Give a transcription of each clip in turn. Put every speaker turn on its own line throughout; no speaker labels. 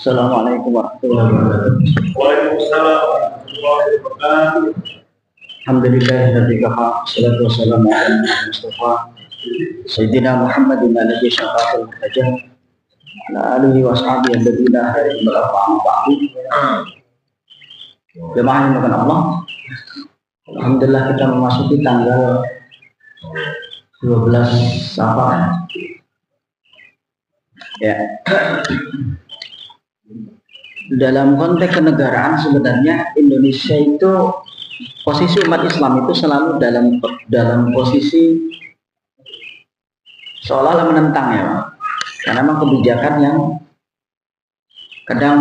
Assalamualaikum warahmatullahi wabarakatuh.
Waalaikumsalam warahmatullahi wabarakatuh.
Alhamdulillahilladzi kafa wassalatu wassalamu ala Mustafa Sayyidina Muhammadin alaihi syafa'atul mutajah ala alihi wa sahbihi alladzina hadiyahu ba'du. Jemaah yang dimuliakan Allah, alhamdulillah kita memasuki tanggal 12 Safar. Ya. Dalam konteks kenegaraan sebenarnya Indonesia itu posisi umat Islam itu selalu dalam posisi seolah-olah menentang ya, Pak. Karena memang kebijakan yang kadang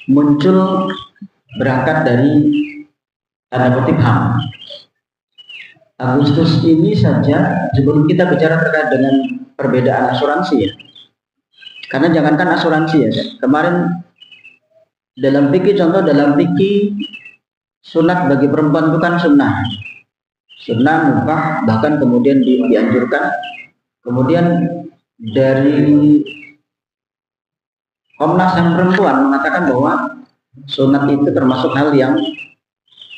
muncul berangkat dari tanda kutip HAM. Agustus ini saja sebelum kita bicara terkait dengan perbedaan asuransi ya. Karena jangankan asuransi ya, kemarin dalam fikih, contoh dalam fikih sunat bagi perempuan itu kan sunnah mubah, bahkan kemudian dianjurkan. Kemudian dari Komnas HAM perempuan mengatakan bahwa sunat itu termasuk hal yang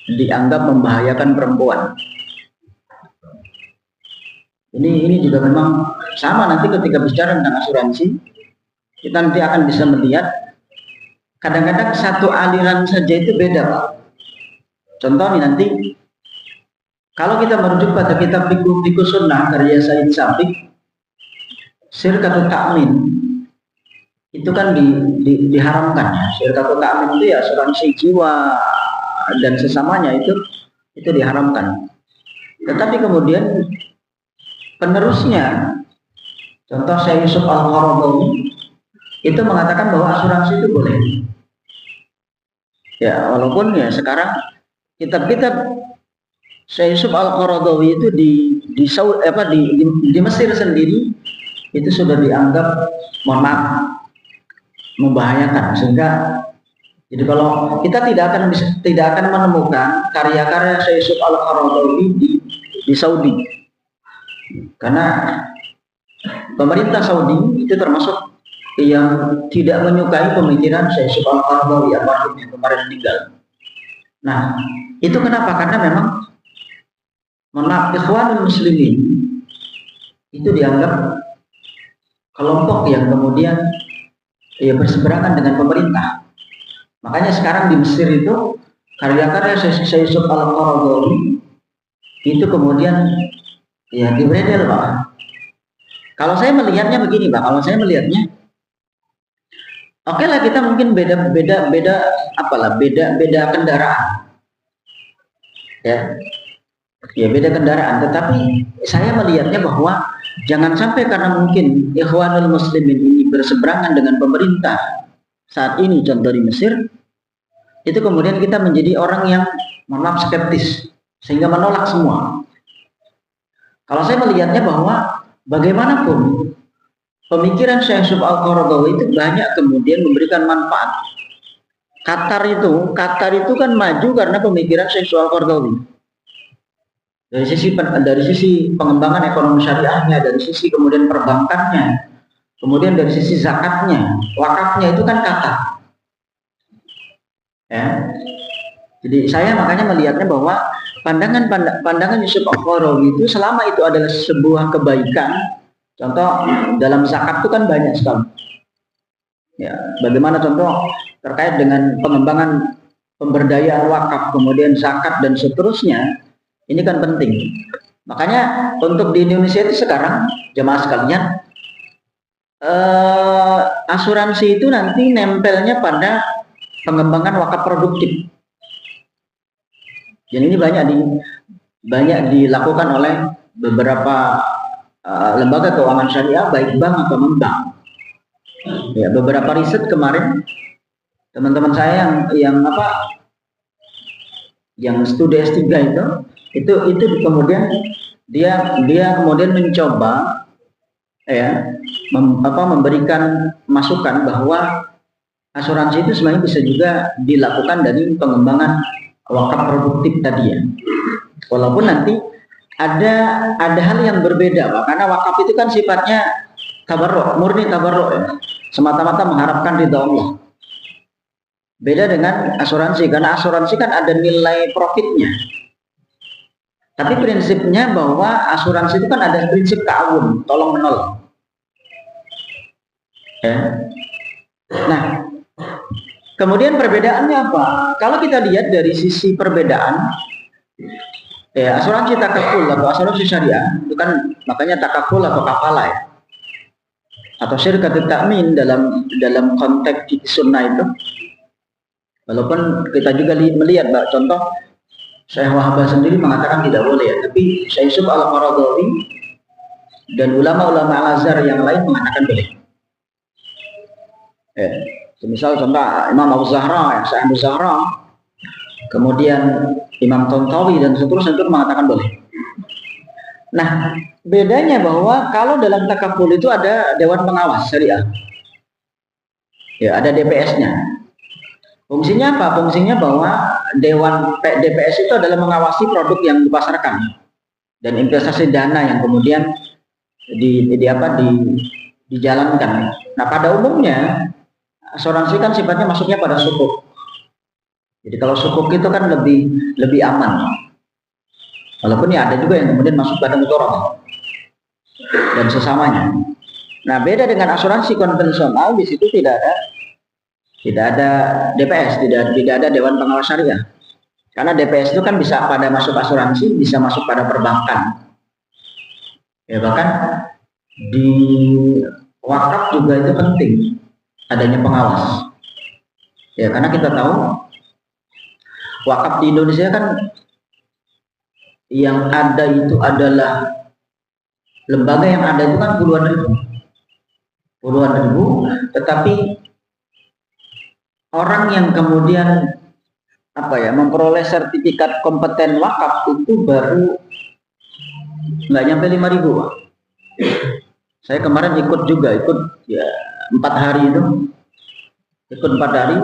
dianggap membahayakan perempuan. Ini juga memang sama nanti ketika bicara tentang asuransi, kita nanti akan bisa melihat kadang-kadang satu aliran saja itu beda, Pak. Contoh nih nanti, kalau kita merujuk pada kitab Fiqh Sunnah karya Said Sabiq, Syirkatut Ta'min, itu kan diharamkan ya. Syirkatut Ta'min itu ya asuransi jiwa dan sesamanya itu diharamkan. Tetapi kemudian penerusnya, contoh Syekh Yusuf Al-Qaradawi, itu mengatakan bahwa asuransi itu boleh. Ya, walaupun ya sekarang kitab-kitab Syekh Yusuf Al-Qaradawi itu di Mesir sendiri itu sudah dianggap membahayakan, sehingga jadi kalau kita tidak akan menemukan karya-karya Syekh Yusuf Al-Qaradawi di Saudi, karena pemerintah Saudi itu termasuk yang tidak menyukai pemikiran Syekh Yusuf Al-Qaradawi almarhum yang kemarin meninggal. Nah, itu kenapa? Karena memang Ikhwanul Muslimin itu dianggap kelompok yang kemudian ya berseberangan dengan pemerintah. Makanya sekarang di Mesir itu karya-karya Syekh Yusuf Al-Qaradawi itu kemudian ya dibredel, Pak. Kalau saya melihatnya begini, Pak. Kalau saya melihatnya, oke lah, kita mungkin beda kendaraan, ya beda kendaraan. Tetapi saya melihatnya bahwa jangan sampai karena mungkin Ikhwanul Muslimin ini berseberangan dengan pemerintah saat ini, contoh di Mesir, itu kemudian kita menjadi orang yang skeptis sehingga menolak semua. Kalau saya melihatnya bahwa bagaimanapun pemikiran Syekh Yusuf Al-Qaradawi itu banyak kemudian memberikan manfaat. Qatar itu kan maju karena pemikiran Syekh Yusuf Al-Qaradawi. Dari sisi pengembangan ekonomi syariahnya, dari sisi kemudian perbankannya, kemudian dari sisi zakatnya, wakafnya, itu kan Qatar. Ya. Jadi saya makanya melihatnya bahwa pandangan Yusuf Al-Qaradawi itu selama itu adalah sebuah kebaikan. Contoh dalam zakat itu kan banyak sekali. Ya, bagaimana contoh terkait dengan pengembangan pemberdayaan wakaf, kemudian zakat dan seterusnya, ini kan penting. Makanya untuk di Indonesia itu sekarang jemaah sekalian, asuransi itu nanti nempelnya pada pengembangan wakaf produktif. Dan ini banyak dilakukan oleh beberapa lembaga keuangan syariah, baik bank atau non-bank. Ya, beberapa riset kemarin teman-teman saya yang studi S3 itu kemudian dia kemudian mencoba memberikan masukan bahwa asuransi itu sebenarnya bisa juga dilakukan dari pengembangan wakaf produktif tadi ya. Walaupun nanti ada hal yang berbeda, Pak, karena wakaf itu kan sifatnya tabarruk, murni tabarruk ya. Semata-mata mengharapkan ridha Allah. Beda dengan asuransi, karena asuransi kan ada nilai profitnya. Tapi prinsipnya bahwa asuransi itu kan ada prinsip ta'awun, tolong menolong. Ya. Nah, kemudian perbedaannya apa? Kalau kita lihat dari sisi perbedaan, ya asuransi takaful atau asuransi syariah itu kan makanya takaful atau kafalah ya, atau syirkatut ta'min dalam konteks sunnah itu. Walaupun kita juga melihat contoh Syekh Wahbah sendiri mengatakan tidak boleh ya, tapi Syekh Yusuf Al-Qaradawi dan ulama-ulama Al-Azhar yang lain mengatakan boleh. Ya, misal contoh Imam Abu Zahra, Syekh Abu Zahra, kemudian Imam Tontawi dan seterusnya itu mengatakan boleh. Nah, bedanya bahwa kalau dalam takaful itu ada dewan pengawas syariah. Ya, ada DPS-nya. Fungsinya apa? Fungsinya bahwa Dewan DPS itu adalah mengawasi produk yang dipasarkan dan investasi dana yang kemudian dijalankan. Nah, pada umumnya asuransi kan sifatnya masuknya pada sukuk. Jadi kalau sukuk itu kan lebih aman. Walaupun ya ada juga yang kemudian masuk pada mudharabah dan sesamanya. Nah, beda dengan asuransi konvensional, di situ tidak ada DPS, tidak ada Dewan Pengawas Syariah. Karena DPS itu kan bisa pada masuk asuransi, bisa masuk pada perbankan. Ya, bahkan di wakaf juga itu penting adanya pengawas. Ya, karena kita tahu wakaf di Indonesia kan yang ada itu adalah lembaga yang ada itu kan puluhan ribu, tetapi orang yang kemudian memperoleh sertifikat kompeten wakaf itu baru nggak nyampe 5.000. Saya kemarin ikut ya 4 hari itu, ikut 4 hari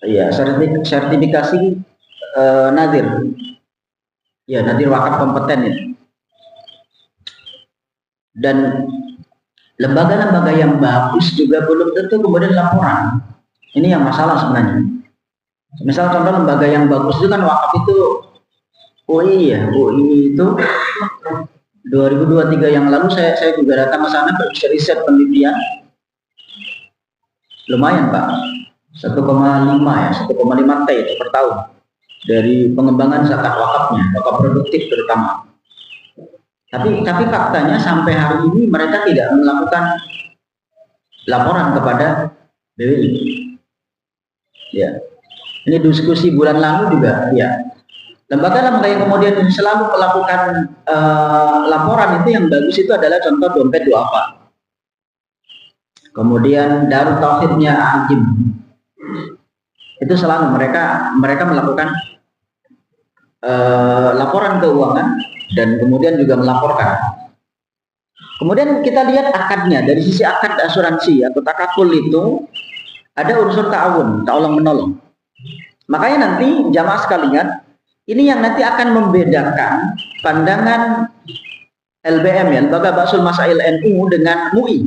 ya sertifikasi nadir, ya nadir wakaf kompeten ya. Dan lembaga-lembaga yang bagus juga belum tentu kemudian laporan. Ini yang masalah sebenarnya. Misal contoh lembaga yang bagus itu kan wakaf itu UI ya, UI itu 2023 yang lalu saya juga datang ke sana untuk riset penelitian. Lumayan Pak, 1,5 ya, 1,5 T itu per tahun dari pengembangan zakat wakafnya, wakaf produktif terutama. Tapi faktanya sampai hari ini mereka tidak melakukan laporan kepada BWI. Ya, ini diskusi bulan lalu juga. Ya, lembaga-lembaga yang kemudian selalu melakukan laporan itu yang bagus itu adalah contoh dompet duafa. Kemudian Darut Tauhidnya Ajim. Itu selalu mereka melakukan laporan keuangan dan kemudian juga melaporkan. Kemudian kita lihat akadnya, dari sisi akad asuransi atau takaful itu ada unsur ta'awun, tolong menolong. Makanya nanti jamaah sekalian, ini yang nanti akan membedakan pandangan LBM ya, Lembaga Ba'sul Masail NU dengan MUI.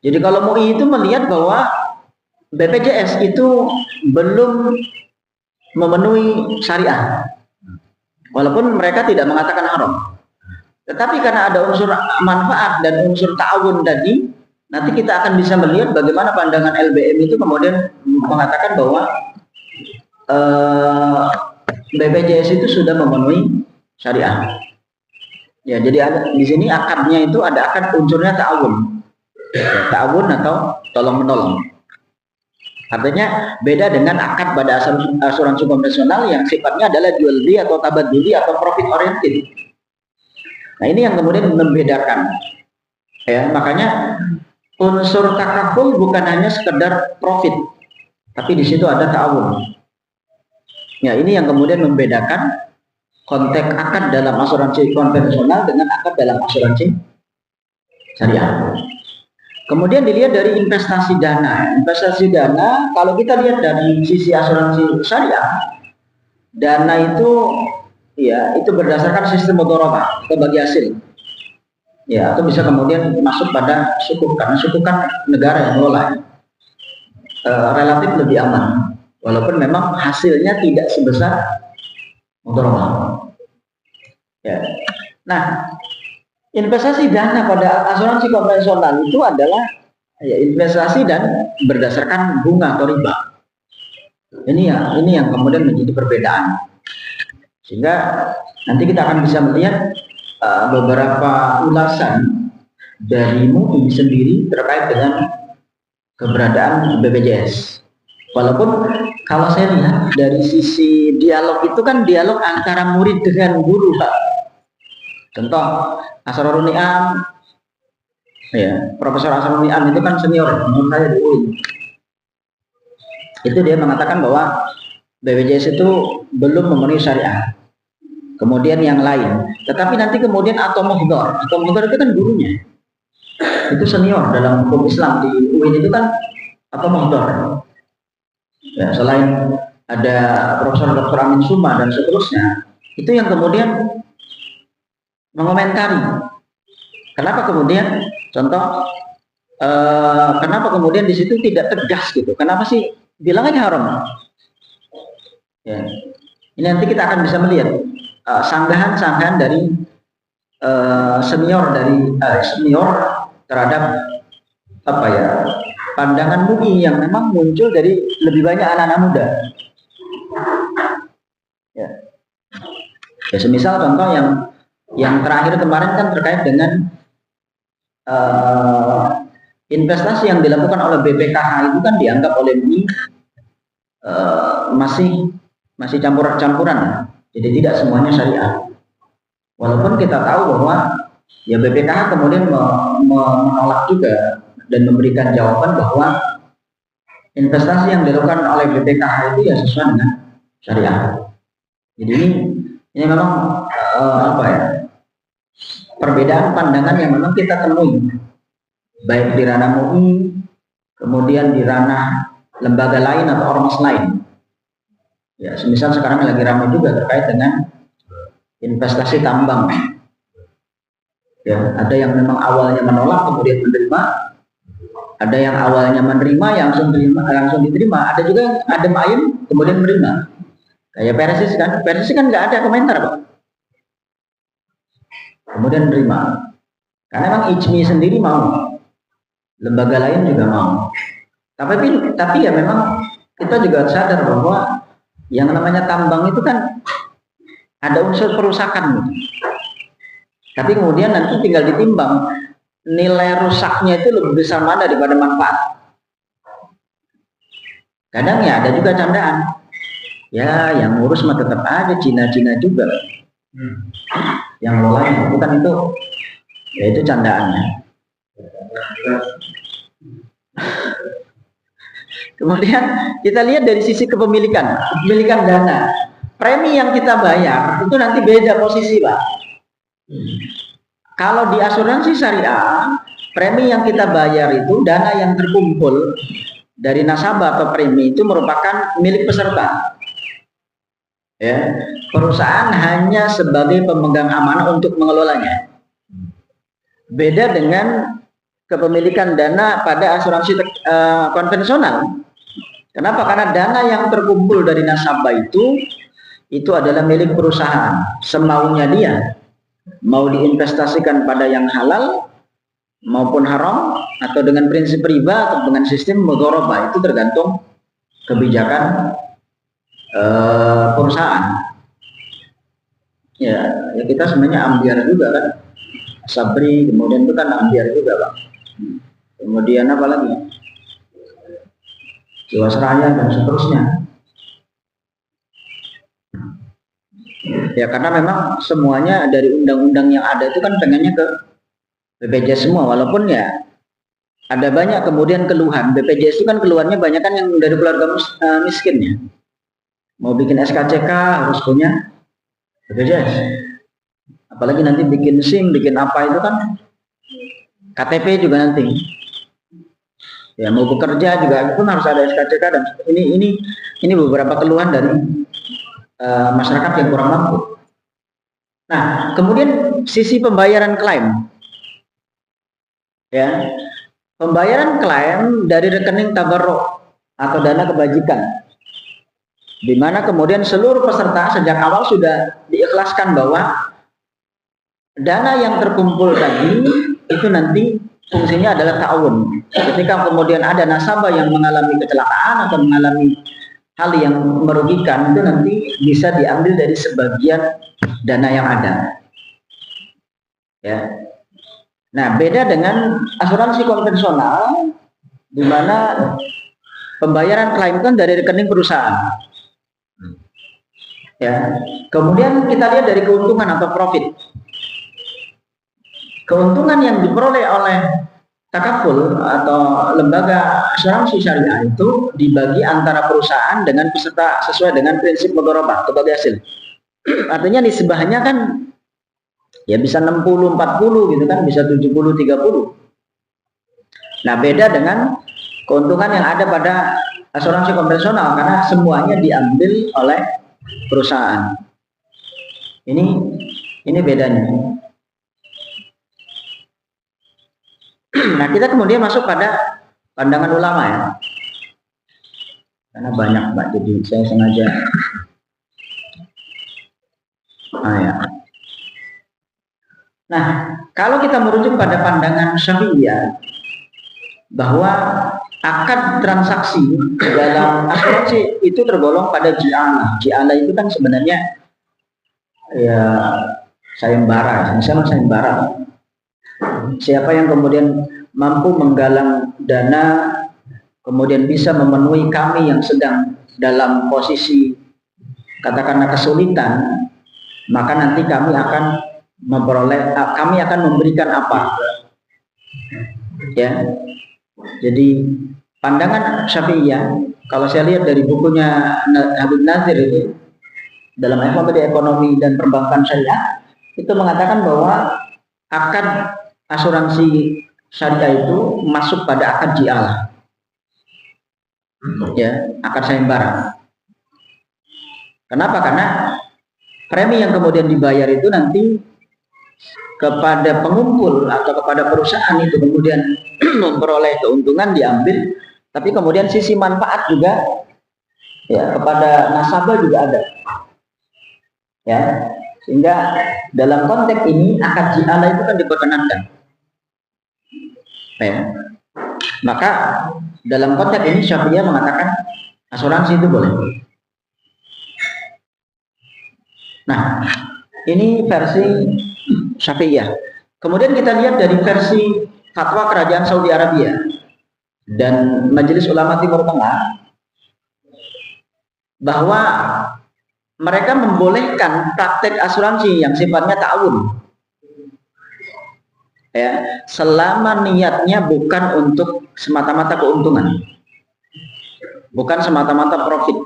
Jadi kalau MUI itu melihat bahwa BPJS itu belum memenuhi syariah. Walaupun mereka tidak mengatakan haram, tetapi karena ada unsur manfaat dan unsur ta'awun tadi, nanti kita akan bisa melihat bagaimana pandangan LBM itu kemudian mengatakan bahwa BPJS itu sudah memenuhi syariah. Ya, jadi di sini akadnya itu ada akad unsurnya ta'awun, ya, ta'awun atau tolong menolong. Artinya beda dengan akad pada asuransi konvensional yang sifatnya adalah jual beli atau tabaduli atau profit oriented. Nah, ini yang kemudian membedakan. Ya, makanya unsur takaful bukan hanya sekedar profit, tapi di situ ada ta'awun. Ya, ini yang kemudian membedakan konteks akad dalam asuransi konvensional dengan akad dalam asuransi syariah. Kemudian dilihat dari investasi dana. Investasi dana, kalau kita lihat dari sisi asuransi syariah, dana itu ya itu berdasarkan sistem mudharabah atau bagi hasil. Ya, atau bisa kemudian masuk pada sukuk, karena sukuk kan negara yang mengelola. relatif lebih aman, walaupun memang hasilnya tidak sebesar mudharabah. Ya. Nah, investasi dana pada asuransi konvensional itu adalah ya, investasi dan berdasarkan bunga atau riba. Ini yang kemudian menjadi perbedaan. Sehingga nanti kita akan bisa melihat beberapa ulasan dari MUI sendiri terkait dengan keberadaan BPJS. Walaupun kalau saya lihat dari sisi dialog itu kan dialog antara murid dengan guru, Pak. Contoh Asrarun Ni'am, ya, Profesor Asrarun Ni'am itu kan senior menurut saya di UI. Itu dia mengatakan bahwa BPJS itu belum memenuhi syariah. Kemudian yang lain, tetapi nanti kemudian Atomuhdor itu kan gurunya. Itu senior dalam hukum Islam di UIN itu kan Atomuhdor. Ya, selain ada Profesor Dr. Amin Suma dan seterusnya, itu yang kemudian mengomentari kenapa kemudian contoh kenapa kemudian di situ tidak tegas gitu, kenapa sih bilang aja haram ya. Ini nanti kita akan bisa melihat sanggahan-sanggahan dari senior terhadap apa ya, pandangan MUI yang memang muncul dari lebih banyak anak-anak muda ya. Ya, semisal contoh yang terakhir kemarin kan terkait dengan investasi yang dilakukan oleh BPKH itu kan dianggap oleh MUI masih campuran, jadi tidak semuanya syariah. Walaupun kita tahu bahwa ya BPKH kemudian menolak juga dan memberikan jawaban bahwa investasi yang dilakukan oleh BPKH itu ya sesuai dengan syariah. Jadi ini memang apa ya, perbedaan pandangan yang memang kita temui baik di ranah MUI, kemudian di ranah lembaga lain atau ormas lain. Ya, semisal sekarang lagi ramai juga terkait dengan investasi tambang. Ya, ada yang memang awalnya menolak kemudian menerima, ada yang awalnya menerima yang langsung diterima, ada juga yang adem ayem kemudian menerima. Kayak Persis kan nggak ada komentar, Pak. Kemudian menerima. Karena memang IJMI sendiri mau, lembaga lain juga mau. Tapi ya memang kita juga sadar bahwa yang namanya tambang itu kan ada unsur perusakan gitu. Tapi kemudian nanti tinggal ditimbang nilai rusaknya itu lebih besar mana daripada manfaat. Kadang ya ada juga candaan. Ya yang ngurus mah tetap aja Cina-Cina juga. Yang lolanya bukan itu, ya itu candaannya. Kemudian kita lihat dari sisi kepemilikan dana. Premi yang kita bayar itu nanti beda posisi, Pak. Kalau di asuransi syariah, premi yang kita bayar itu dana yang terkumpul dari nasabah atau premi itu merupakan milik peserta. Ya, perusahaan hanya sebagai pemegang amanah untuk mengelolanya. Beda dengan kepemilikan dana pada asuransi konvensional. Kenapa? Karena dana yang terkumpul dari nasabah itu adalah milik perusahaan, semaunya dia. Mau diinvestasikan pada yang halal maupun haram, atau dengan prinsip riba atau dengan sistem mudharabah, itu tergantung kebijakan perusahaan. Ya kita sebenarnya ambiar juga kan, Sabri, kemudian itu kan ambiar juga, Pak. Kemudian apa lagi? Jiwasraya dan seterusnya. Ya karena memang semuanya dari undang-undang yang ada itu kan pengennya ke BPJS semua, walaupun ya ada banyak kemudian keluhan. BPJS itu kan keluhannya banyak kan yang dari keluarga miskin ya. Mau bikin SKCK harus punya BPJS. Apalagi nanti bikin SIM, bikin apa itu kan KTP juga nanti. Ya mau bekerja juga itu harus ada SKCK, dan ini beberapa keluhan dari masyarakat yang kurang mampu. Nah, kemudian sisi pembayaran klaim. Ya. Pembayaran klaim dari rekening tabarruk atau dana kebajikan, di mana kemudian seluruh peserta sejak awal sudah diikhlaskan bahwa dana yang terkumpul tadi itu nanti fungsinya adalah ta'awun. Ketika kemudian ada nasabah yang mengalami kecelakaan atau mengalami hal yang merugikan, itu nanti bisa diambil dari sebagian dana yang ada. Ya. Nah, beda dengan asuransi konvensional, di mana pembayaran klaim kan dari rekening perusahaan. Ya. Kemudian kita lihat dari keuntungan atau profit. Keuntungan yang diperoleh oleh takaful atau lembaga asuransi syariah itu dibagi antara perusahaan dengan peserta sesuai dengan prinsip mudharabah atau bagi hasil. Artinya nisbahnya kan ya bisa 60-40 gitu kan, bisa 70-30. Nah, beda dengan keuntungan yang ada pada asuransi konvensional karena semuanya diambil oleh perusahaan. Ini bedanya. Nah, kita kemudian masuk pada pandangan ulama ya. Karena banyak Mbak, jadi saya sengaja. Ya. Nah, kalau kita merujuk pada pandangan Syafi'iyah bahwa akad transaksi dalam asuransi itu tergolong pada ji'alah. Ji'alah itu kan sebenarnya ya sayembara, misalnya sayembara. Siapa yang kemudian mampu menggalang dana, kemudian bisa memenuhi kami yang sedang dalam posisi katakanlah kesulitan, maka nanti kami akan kami akan memberikan apa? Ya. Jadi pandangan Syafi'iyah, kalau saya lihat dari bukunya Habib Nazir itu dalam metode ekonomi dan perbankan syariah, itu mengatakan bahwa akad asuransi syariah itu masuk pada akad ji'alah, ya, akad sayembara. Kenapa? Karena premi yang kemudian dibayar itu nanti kepada pengumpul atau kepada perusahaan itu kemudian memperoleh keuntungan diambil, tapi kemudian sisi manfaat juga ya kepada nasabah juga ada, ya, sehingga dalam konteks ini akad ji'alah itu kan diperkenankan. Ya. Maka dalam konteks ini Syafi'iyah mengatakan asuransi itu boleh. Nah, ini versi Syafi'iyah. Kemudian kita lihat dari versi fatwa kerajaan Saudi Arabia dan Majelis Ulama Timur Tengah bahwa mereka membolehkan praktek asuransi yang sifatnya ta'awun. Ya, selama niatnya bukan untuk semata-mata keuntungan, bukan semata-mata profit.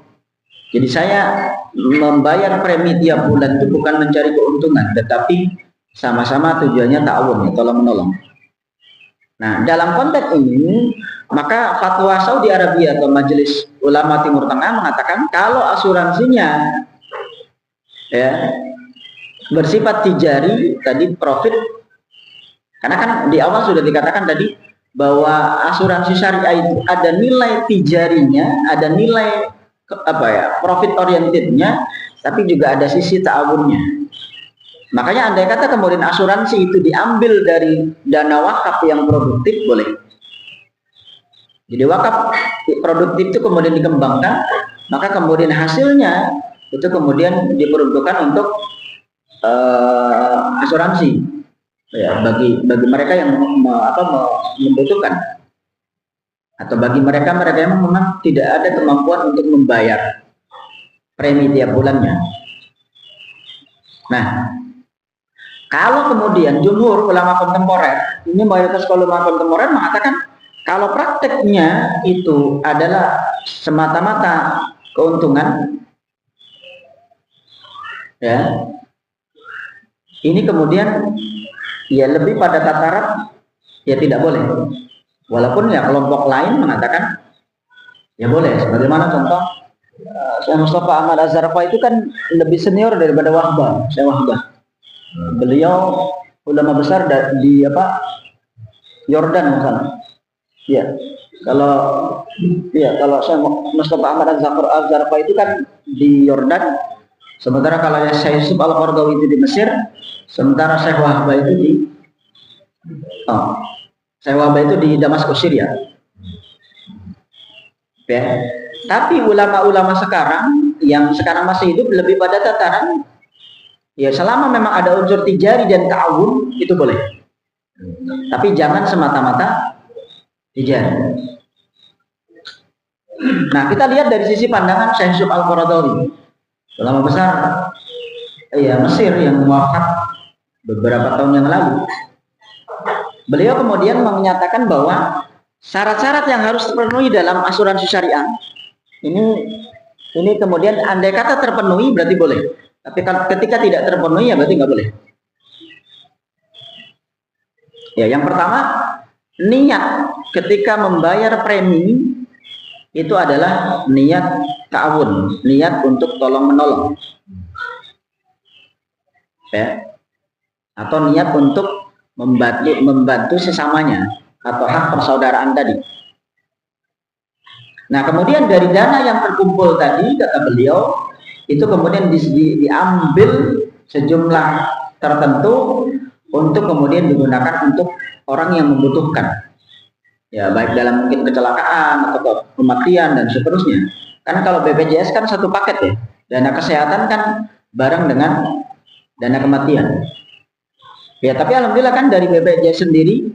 Jadi saya membayar premi tiap bulan itu bukan mencari keuntungan, tetapi sama-sama tujuannya ta'awun, ya, tolong menolong. Nah, dalam konteks ini maka fatwa Saudi Arabia atau Majelis Ulama Timur Tengah mengatakan kalau asuransinya ya bersifat tijari, tadi profit. Karena kan di awal sudah dikatakan tadi bahwa asuransi syariah itu ada nilai tijarinya, ada nilai profit orientednya, tapi juga ada sisi ta'awunnya. Makanya andai kata kemudian asuransi itu diambil dari dana wakaf yang produktif, boleh. Jadi wakaf produktif itu kemudian dikembangkan, maka kemudian hasilnya itu kemudian diperuntukkan untuk asuransi. Ya, bagi mereka yang membutuhkan, atau bagi mereka yang memang tidak ada kemampuan untuk membayar premi tiap bulannya. Nah, kalau kemudian jumhur ulama kontemporer, ini mayoritas ulama kontemporer mengatakan kalau prakteknya itu adalah semata-mata keuntungan, ya, ini kemudian ya lebih pada tataran ya tidak boleh. Walaupun ya kelompok lain mengatakan ya boleh. Sebagaimana contoh Syekh Mustafa Ahmad Az-Zarqah itu kan lebih senior daripada Wahbah, Syekh Wahbah. Beliau ulama besar di Yordan misalnya. Ya. Kalau ya kalau saya Mustafa Ahmad Al-Zarqawi itu kan di Yordan, sementara kalau Syekh Yusuf Al-Qaradawi itu di Mesir, sementara Syekh Wahbah itu di Syekh Wahbah itu di Damaskus, Syria. Ya. Tapi ulama-ulama sekarang yang sekarang masih hidup lebih pada tataran ya selama memang ada unsur tijari dan ta'awun itu boleh. Tapi jangan semata-mata tijari. Nah, kita lihat dari sisi pandangan Syekh Yusuf Al-Qaradawi, ulama besar ya Mesir yang wafat beberapa tahun yang lalu. Beliau kemudian menyatakan bahwa syarat-syarat yang harus terpenuhi dalam asuransi syariah ini kemudian andai kata terpenuhi berarti boleh. Tapi ketika tidak terpenuhi ya berarti nggak boleh. Ya, yang pertama, niat ketika membayar premi itu adalah niat ta'awun, niat untuk tolong menolong, ya, atau niat untuk membantu sesamanya atau hak persaudaraan tadi. Nah, kemudian dari dana yang terkumpul tadi, kata beliau, itu kemudian diambil sejumlah tertentu untuk kemudian digunakan untuk orang yang membutuhkan. Ya, baik dalam mungkin kecelakaan atau kematian dan seterusnya. Karena kalau BPJS kan satu paket ya. Dana kesehatan kan bareng dengan dana kematian. Ya, tapi alhamdulillah kan dari BPJS sendiri,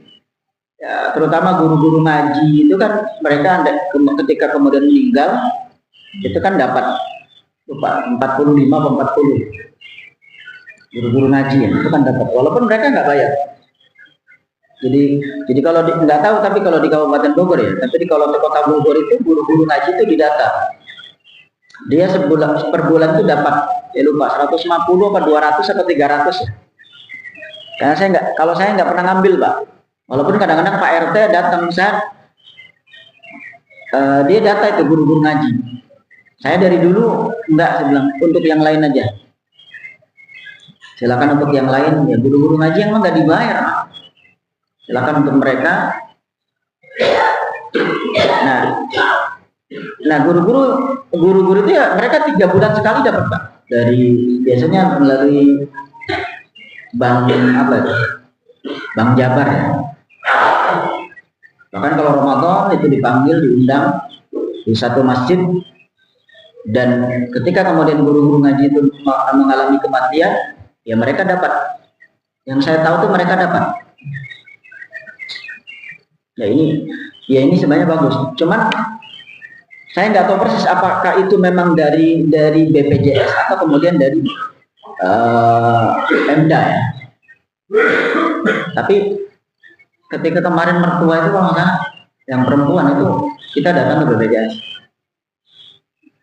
ya, terutama guru-guru ngaji itu kan mereka ketika kemudian meninggal itu kan dapat 45 atau 40 guru-guru ngaji ya, itu kan dapat walaupun mereka nggak bayar. Jadi kalau nggak tahu, tapi kalau di Kabupaten Bogor ya, tapi kalau di Kota Bogor itu guru-guru ngaji itu didata. Dia per bulan itu dapat, ya lupa 150 apa 200 atau 300 ya. Karena kalau saya nggak pernah ngambil Pak. Walaupun kadang-kadang Pak RT datang dia data itu guru-guru ngaji. Saya dari dulu enggak, saya bilang untuk yang lain aja. Silakan untuk yang lain ya, guru-guru ngaji yang nggak dibayar Pak. Silakan untuk mereka. Nah guru-guru itu ya mereka 3 bulan sekali dapat Pak, dari biasanya melalui bank Bank Jabar ya. Bahkan kalau Ramadan itu dipanggil, diundang di satu masjid, dan ketika kemudian guru-guru ngaji itu mengalami kematian ya mereka dapat. Yang saya tahu tuh mereka dapat. Ya ini sebenarnya bagus. Cuman saya nggak tahu persis apakah itu memang dari BPJS atau kemudian dari Pemda ya. Tapi ketika kemarin mertua itu kalau nggak yang perempuan itu kita datang ke BPJS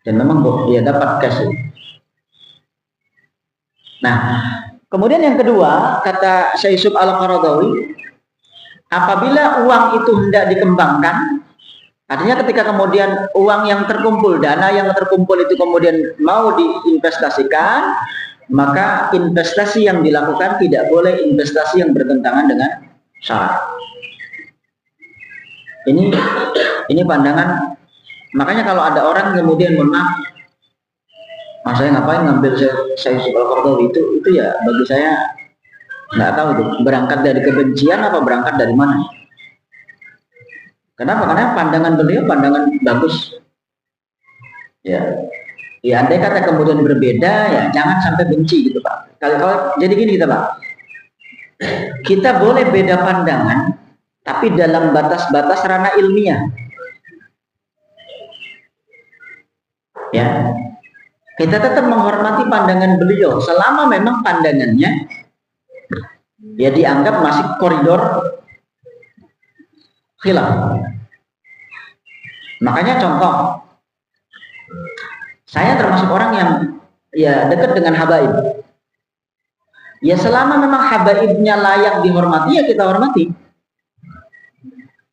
dan memang dia dapat cash. Nah, kemudian yang kedua kata Syekh Yusuf Al-Qaradawi, apabila uang itu hendak dikembangkan, artinya ketika kemudian uang yang terkumpul, dana yang terkumpul itu kemudian mau diinvestasikan, maka investasi yang dilakukan tidak boleh investasi yang bertentangan dengan syarat. Ini pandangan. Makanya kalau ada orang kemudian mohon maaf, saya ngapain ngambil saya Yusuf Al-Qaradawi itu ya bagi saya nggak tahu itu berangkat dari kebencian apa berangkat dari mana. Kenapa? Karena pandangan beliau pandangan bagus. Ya, andai kata kemudian berbeda ya jangan sampai benci gitu Pak. Kalau jadi gini kita Pak, kita boleh beda pandangan tapi dalam batas-batas ranah ilmiah. Ya, kita tetap menghormati pandangan beliau selama memang pandangannya ya dianggap masih koridor khilaf. Makanya contoh, saya termasuk orang yang ya dekat dengan habaib. Ya selama memang habaibnya layak dihormati ya kita hormati.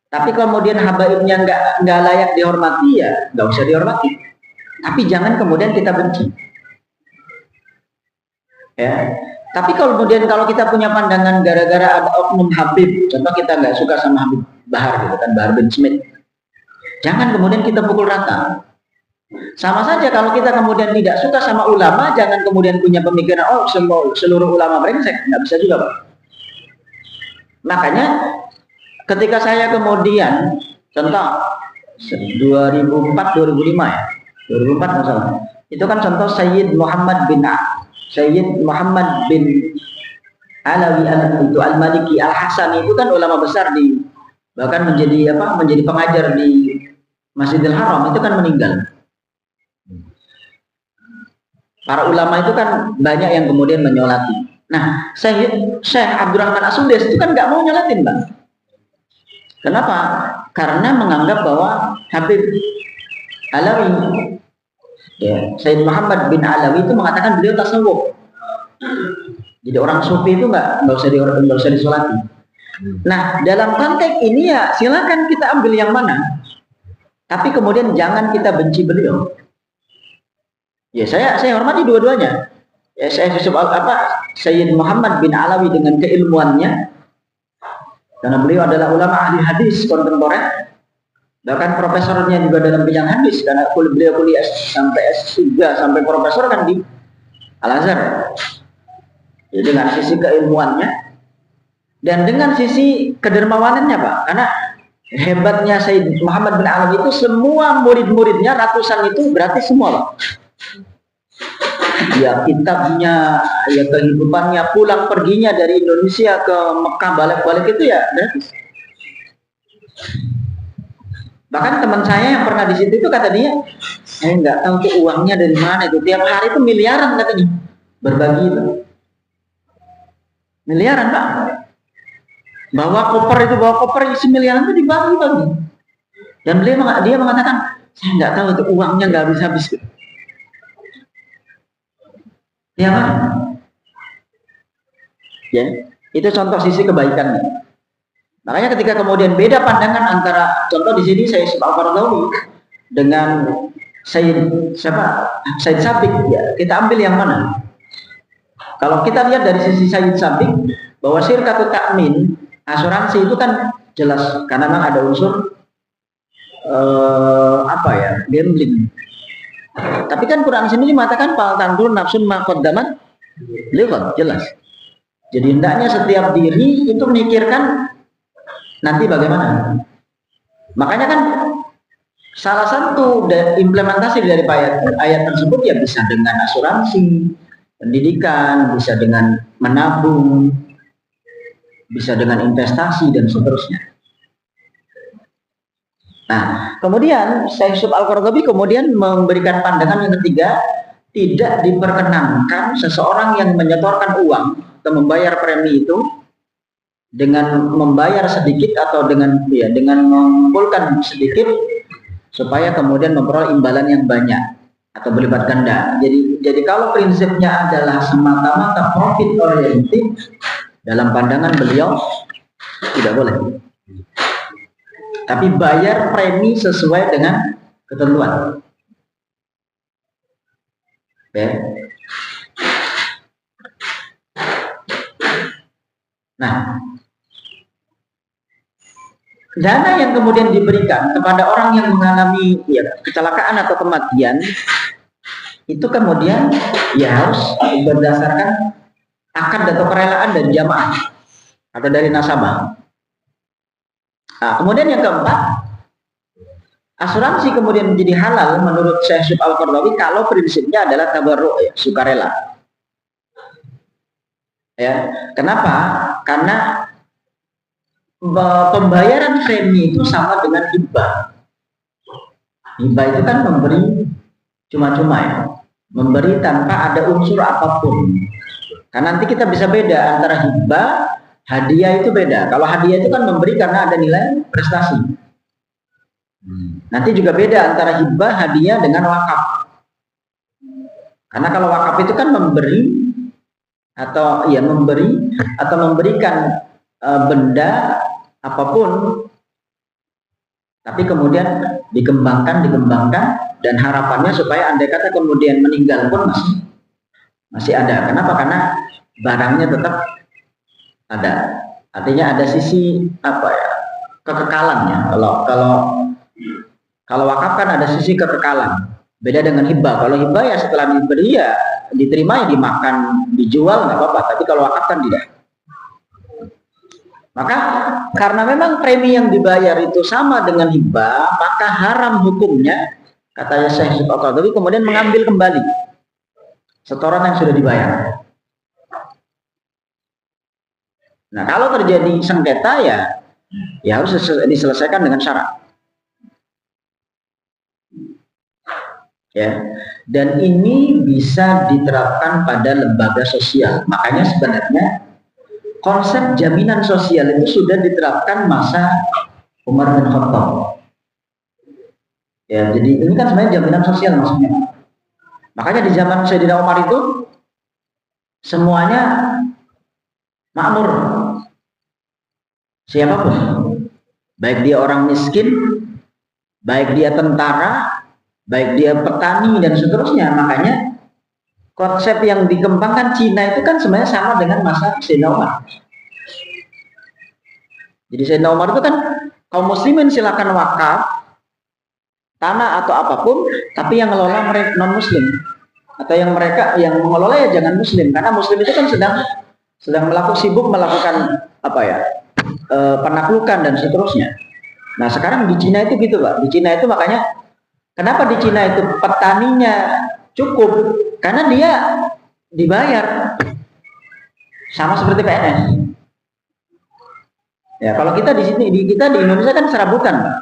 Tapi kemudian habaibnya nggak layak dihormati ya nggak usah dihormati. Tapi jangan kemudian kita benci. Ya. Tapi kemudian kalau kita punya pandangan gara-gara ada oknum Habib, contoh kita nggak suka sama Habib Bahar gitu kan, Bahar bin Smith. Jangan kemudian kita pukul rata. Sama saja kalau kita kemudian tidak suka sama ulama, jangan kemudian punya pemikiran, oh seluruh ulama brengsek. Nggak bisa juga, Pak. Makanya ketika saya kemudian, contoh 2004-2005 ya, 2004 masalah. Itu kan contoh Sayyid Muhammad bin Alawi itu Al-Maliki Al-Hasani, itu kan ulama besar bahkan menjadi pengajar di Masjidil Haram, itu kan meninggal. Para ulama itu kan banyak yang kemudian menyolati. Nah, Syekh Abdurrahman As-Sudais itu kan nggak mau nyolatin, Bang. Kenapa? Karena menganggap bahwa Habib Alawi, ya, Sayyid Muhammad bin Alawi itu mengatakan beliau tasawuf. Jadi orang sufi itu nggak usah disolati. Nah, dalam konteks ini ya silakan kita ambil yang mana. Tapi kemudian jangan kita benci beliau. Ya saya hormati dua-duanya. Ya, Sayyid Muhammad bin Alawi dengan keilmuannya, karena beliau adalah ulama ahli hadis kontemporer, bahkan profesornya juga dalam bidang hadis, karena beliau kuliah sampai S3 sampai profesor kan di Al-Azhar. Jadi dengan sisi keilmuannya dan dengan sisi kedermawanannya, Pak, karena hebatnya Sayyid Muhammad bin Alawi itu semua murid-muridnya ratusan itu berarti semua, Pak. Ya kitabnya, ya kehidupannya, pulang perginya dari Indonesia ke Mekah balik-balik itu ya gratis. Bahkan teman saya yang pernah di situ itu kata dia, nggak tahu tuh uangnya dari mana itu, tiap hari itu miliaran katanya berbagi itu. Miliaran, Pak. Bawa koper isi miliaran itu dibagi-bagi. Dan dia mengatakan, saya nggak tahu itu uangnya nggak habis-habis. Ya kan? Ya, itu contoh sisi kebaikannya. Makanya ketika kemudian beda pandangan antara, contoh di sini saya Al-Qaradawi dengan Sayyid Sabiq, ya kita ambil yang mana? Kalau kita lihat dari sisi Sayyid Sabiq, bahwa syirkatu ta'min, asuransi itu kan jelas karena memang ada unsur gambling. Tapi kan Quran sendiri mengatakan fal tandur nafsun ma qaddamat liqad, jelas. Jadi hendaknya setiap diri itu memikirkan nanti bagaimana. Makanya kan salah satu implementasi dari ayat tersebut ya bisa dengan asuransi, pendidikan, bisa dengan menabung, bisa dengan investasi dan seterusnya. Nah, kemudian Syekh Yusuf Al-Qaradawi kemudian memberikan pandangan yang ketiga, tidak diperkenankan seseorang yang menyetorkan uang atau membayar premi itu dengan membayar sedikit atau dengan mengumpulkan sedikit supaya kemudian memperoleh imbalan yang banyak atau berlipat ganda. Jadi kalau prinsipnya adalah semata-mata profit oriented, dalam pandangan beliau tidak boleh. Tapi bayar premi sesuai dengan ketentuan. Oke. Nah, dana yang kemudian diberikan kepada orang yang mengalami kecelakaan atau kematian itu kemudian ya harus berdasarkan akad atau kerelaan dari jamaah atau dari nasabah. Nah, kemudian yang keempat, asuransi kemudian menjadi halal menurut Syekh Yusuf Al-Qaradawi kalau prinsipnya adalah tabarruk, ya, sukarela. Ya, kenapa? Karena pembayaran premi itu sama dengan hibah. Hibah itu kan memberi cuma-cuma, ya, memberi tanpa ada unsur apapun. Karena nanti kita bisa beda antara hibah, hadiah itu beda. Kalau hadiah itu kan memberi karena ada nilai prestasi. Nanti juga beda antara hibah, hadiah dengan wakaf. Karena kalau wakaf itu kan memberi atau memberikan benda apapun, tapi kemudian dikembangkan dan harapannya supaya andai kata kemudian meninggal pun masih ada. Kenapa? Karena barangnya tetap ada, artinya ada sisi kekekalannya. Kalau Kalau wakaf kan ada sisi kekekalan. Beda dengan hibah. Kalau hibah ya setelah diberi ya diterima, ya dimakan, dijual nggak apa-apa. Tapi kalau wakaf kan tidak. Maka karena memang premi yang dibayar itu sama dengan hibah, maka haram hukumnya, katanya Syekh Yusuf Al-Qaradawi, kemudian mengambil kembali setoran yang sudah dibayar. Nah, kalau terjadi sengketa ya harus diselesaikan dengan syarat. Ya. Dan ini bisa diterapkan pada lembaga sosial. Makanya sebenarnya konsep jaminan sosial itu sudah diterapkan masa Umar bin Khattab. Ya, jadi ini kan sebenarnya jaminan sosial maksudnya. Makanya di zaman Sayyidina Umar itu semuanya makmur. Siapapun, baik dia orang miskin, baik dia tentara, baik dia petani dan seterusnya. Makanya konsep yang dikembangkan Cina itu kan sebenarnya sama dengan masa Sayyidina Umar. Jadi Sayyidina Umar itu kan kaum muslimin silakan wakaf tanah atau apapun, tapi yang ngelola mereka non muslim, atau yang mereka yang mengelola ya jangan muslim, karena muslim itu kan sedang sibuk melakukan penaklukan dan seterusnya. Nah sekarang di Cina itu gitu Pak. Di Cina itu makanya kenapa di Cina itu petaninya cukup, karena dia dibayar sama seperti PNS. Ya, kalau kita di sini, kita di Indonesia kan serabutan, Pak.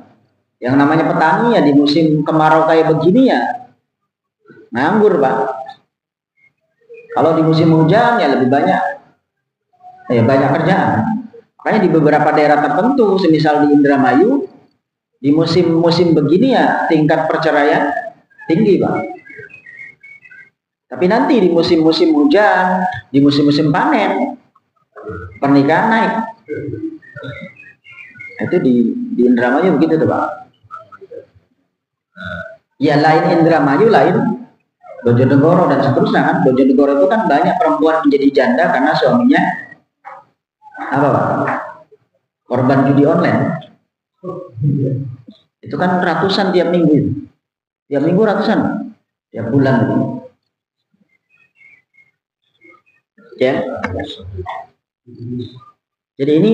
Yang namanya petani ya di musim kemarau kayak begini ya nganggur, Pak. Kalau di musim hujan ya lebih banyak kerjaan. Makanya di beberapa daerah tertentu, semisal di Indramayu, di musim begini ya tingkat perceraian tinggi, Pak. Tapi nanti di musim-musim hujan, di musim-musim panen, pernikahan naik. Itu di Indramayu begitu tuh Pak. Ya lain Indramayu, lain Bojonegoro dan seterusnya kan. Bojonegoro itu kan banyak perempuan menjadi janda karena suaminya apa Pak? Korban judi online. Itu kan ratusan tiap minggu. Tiap minggu ratusan. Tiap bulan gitu. Ya. Jadi ini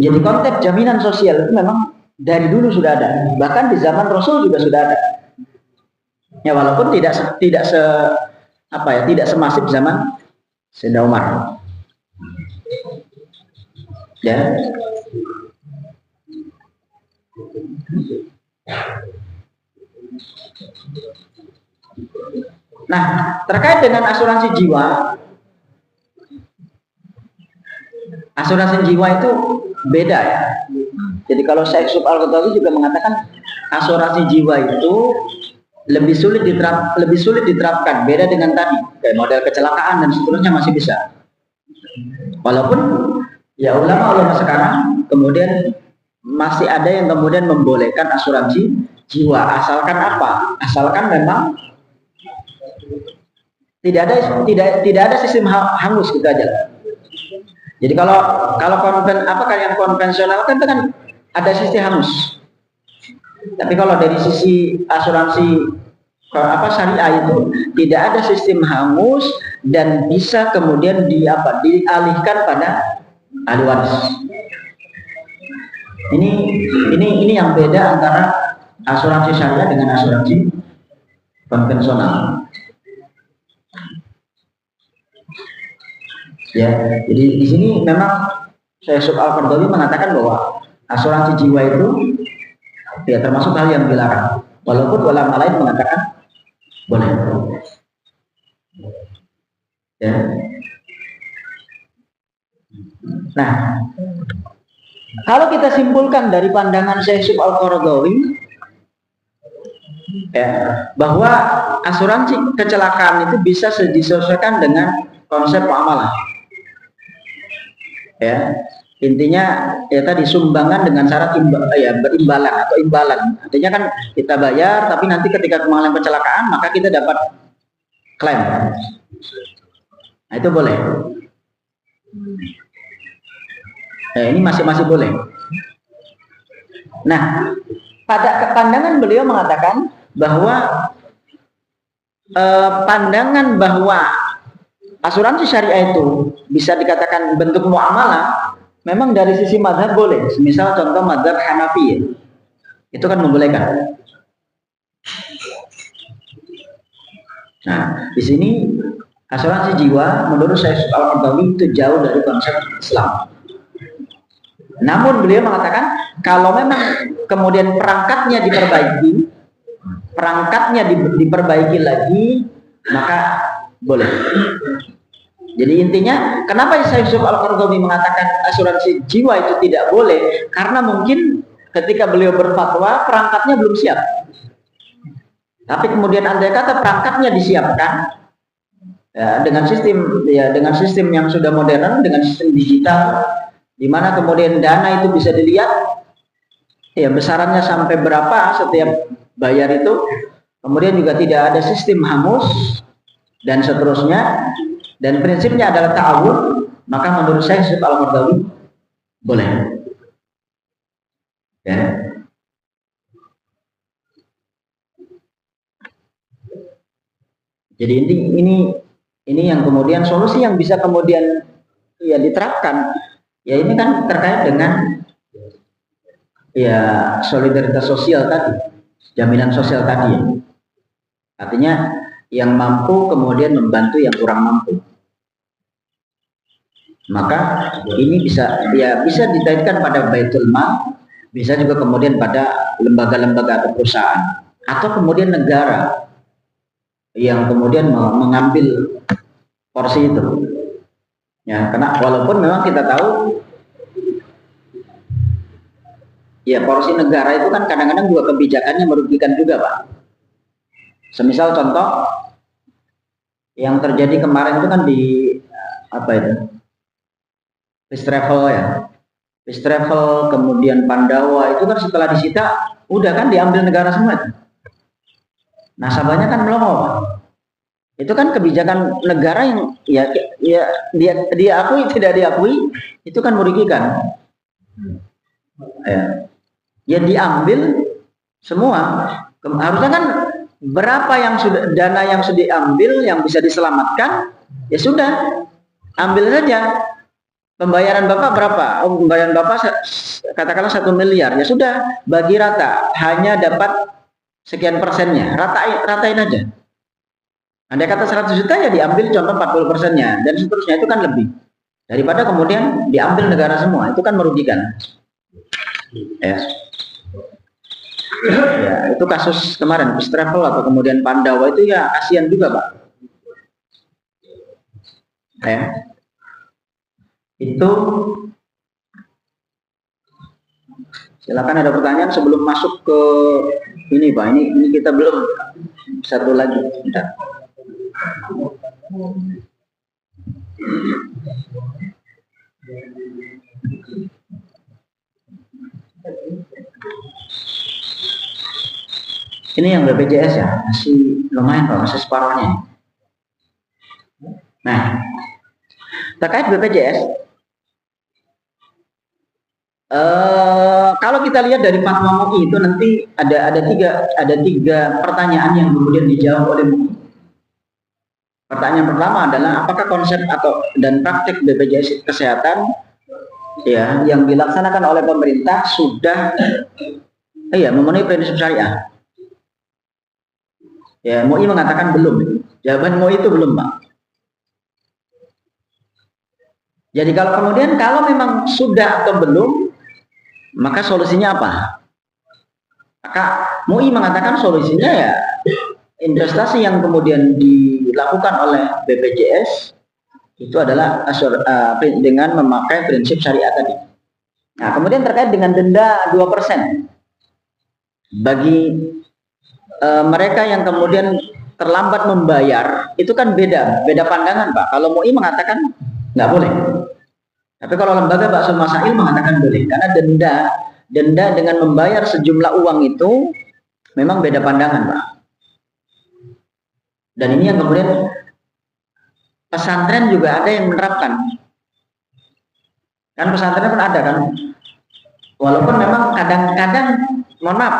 jadi konsep jaminan sosial itu memang dari dulu sudah ada. Bahkan di zaman Rasul juga sudah ada. Ya walaupun tidak semasif zaman Sayyidina Umar. Ya. Nah, terkait dengan asuransi jiwa, itu beda ya. Jadi kalau Syekh Yusuf Al-Qaradawi juga mengatakan asuransi jiwa itu lebih sulit diterapkan. Beda dengan tadi, kayak model kecelakaan dan seterusnya masih bisa. Walaupun ya ulama sekarang kemudian masih ada yang kemudian membolehkan asuransi jiwa, asalkan apa? Asalkan memang tidak ada sistem hangus gitu aja. Jadi kalau yang konvensional kan itu kan ada sisi hangus. Tapi kalau dari sisi asuransi syariah itu tidak ada sistem hangus dan bisa kemudian dialihkan pada ahli waris. Ini yang beda antara asuransi syariah dengan asuransi konvensional. Ya, jadi di sini memang Syekh Yusuf Al-Qaradawi mengatakan bahwa asuransi jiwa itu ya termasuk hal yang dilarang. Walaupun ulama lain mengatakan boleh. Ya. Nah, kalau kita simpulkan dari pandangan Syekh Yusuf Al-Qaradawi ya, bahwa asuransi kecelakaan itu bisa disesuaikan dengan konsep muamalah. Ya, intinya ya tadi sumbangan dengan syarat berimbalan atau imbalan. Artinya kan kita bayar, tapi nanti ketika mengalami kecelakaan maka kita dapat klaim. Nah, itu boleh. Ini masih boleh. Nah, pada pandangan beliau mengatakan bahwa pandangan bahwa asuransi syariah itu bisa dikatakan bentuk muamalah, memang dari sisi mazhab boleh. Misal contoh mazhab Hanafi, itu kan membolehkan. Nah, di sini asuransi jiwa menurut saya Al-Qaradawi itu jauh dari konsep Islam. Namun beliau mengatakan kalau memang kemudian perangkatnya diperbaiki lagi, maka boleh. Jadi intinya kenapa Syekh Yusuf Al-Qaradawi mengatakan asuransi jiwa itu tidak boleh? Karena mungkin ketika beliau berfatwa perangkatnya belum siap. Tapi kemudian andai kata perangkatnya disiapkan ya, dengan sistem yang sudah modern, dengan sistem digital, di mana kemudian dana itu bisa dilihat ya besarannya sampai berapa setiap bayar itu, kemudian juga tidak ada sistem hangus dan seterusnya, dan prinsipnya adalah ta'awun, maka menurut saya Syekh Al-Qaradawi boleh. Ya. Jadi ini yang kemudian solusi yang bisa kemudian ya diterapkan. Ya ini kan terkait dengan ya solidaritas sosial tadi, jaminan sosial tadi. Ya. Artinya yang mampu kemudian membantu yang kurang mampu. Maka ini bisa dikaitkan pada baitul mal, bisa juga kemudian pada lembaga-lembaga atau perusahaan, atau kemudian negara yang kemudian mengambil porsi itu. Ya, karena walaupun memang kita tahu ya porsi negara itu kan kadang-kadang juga kebijakannya merugikan juga, Pak. Semisal contoh yang terjadi kemarin itu kan di apa itu? First Travel ya. First Travel kemudian Pandawa itu kan setelah disita udah kan diambil negara semua itu. Nasabahnya kan melongo, Pak. Itu kan kebijakan negara yang ya dia akui tidak diakui, itu kan merugikan. Ya diambil semua. Harusnya kan berapa yang sudah dana yang sudah diambil yang bisa diselamatkan, ya sudah ambil saja. Pembayaran Bapak berapa? Oh, pembayaran Bapak katakanlah 1 miliar, ya sudah bagi rata, hanya dapat sekian persennya, ratain aja. Andai kata 100 juta ya diambil contoh 40%-nya dan seterusnya, itu kan lebih daripada kemudian diambil negara semua, itu kan merugikan. Ya. Ya, itu kasus kemarin First Travel atau kemudian Pandawa itu ya kasihan juga, Pak. Ya. Itu silakan ada pertanyaan sebelum masuk ke ini, Pak. Ini kita belum satu lagi. Bentar. Ini yang BPJS ya, masih lumayan, Pak, masih separuhnya. Nah, terkait BPJS, kalau kita lihat dari fatwa MUI itu nanti ada tiga pertanyaan yang kemudian dijawab oleh MUI. Pertanyaan pertama adalah apakah konsep dan praktik BPJS kesehatan ya yang dilaksanakan oleh pemerintah sudah memenuhi prinsip syariah? Ya, MUI mengatakan belum. Jawaban MUI itu belum, Pak. Jadi kalau memang sudah atau belum, maka solusinya apa? Maka MUI mengatakan solusinya ya investasi yang kemudian dilakukan oleh BPJS itu adalah dengan memakai prinsip syariah tadi. Nah, kemudian terkait dengan denda 2% bagi mereka yang kemudian terlambat membayar, itu kan beda pandangan, Pak. Kalau MUI mengatakan nggak boleh, tapi kalau lembaga Ba'sul Masail mengatakan boleh, karena denda dengan membayar sejumlah uang itu memang beda pandangan, Pak. Dan ini yang kemudian pesantren juga ada yang menerapkan. Kan pesantren pun ada kan, walaupun memang kadang-kadang mohon maaf,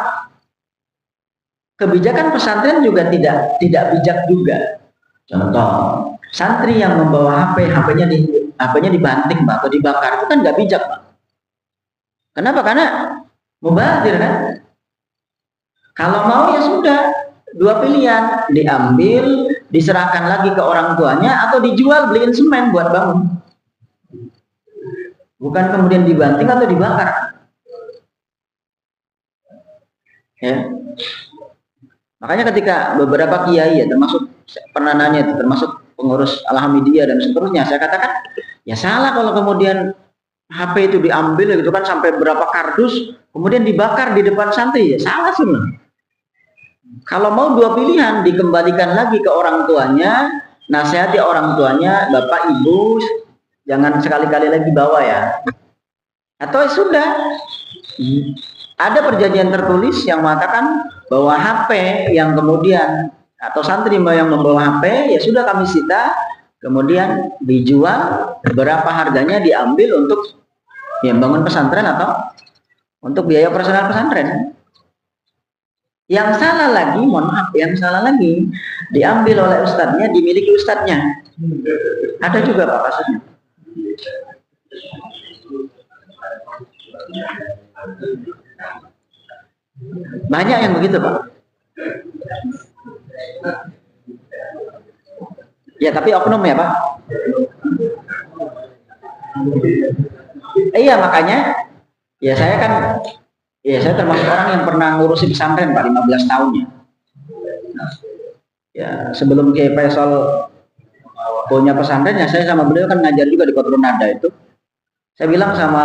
kebijakan pesantren juga tidak bijak juga. Contoh, santri yang membawa HP-nya dibanting, Pak, atau dibakar, itu kan nggak bijak, Pak. Kenapa? Karena mubazir kan. Kalau mau ya sudah, dua pilihan, diambil, diserahkan lagi ke orang tuanya, atau dijual beliin semen buat bangun. Bukan kemudian dibanting atau dibakar. Ya. Makanya ketika beberapa kiai ya, termasuk pernah nanya itu, termasuk pengurus Alhamdulillah dan seterusnya, saya katakan ya salah kalau kemudian HP itu diambil gitu kan sampai berapa kardus, kemudian dibakar di depan santri, ya salah sebenarnya. Kalau mau dua pilihan, dikembalikan lagi ke orang tuanya, nasihati orang tuanya, bapak ibu jangan sekali-kali lagi bawa ya. Atau sudah ada perjanjian tertulis yang mengatakan bahwa HP yang kemudian atau santri yang membawa HP ya sudah kami sita, kemudian dijual, berapa harganya diambil untuk ya bangun pesantren atau untuk biaya operasional pesantren. Yang salah lagi, mohon maaf, yang salah lagi diambil oleh ustadznya, dimiliki ustadznya. Ada juga Pak kasusnya. Banyak yang begitu Pak. Ya tapi oknum ya Pak. Iya makanya ya saya kan ya saya termasuk orang yang pernah ngurusi pesantren Pak 15 tahun ya. Ya sebelum Kiai Faisal punya pesantren ya saya sama beliau kan ngajar juga di Kotrun Nada itu. Saya bilang sama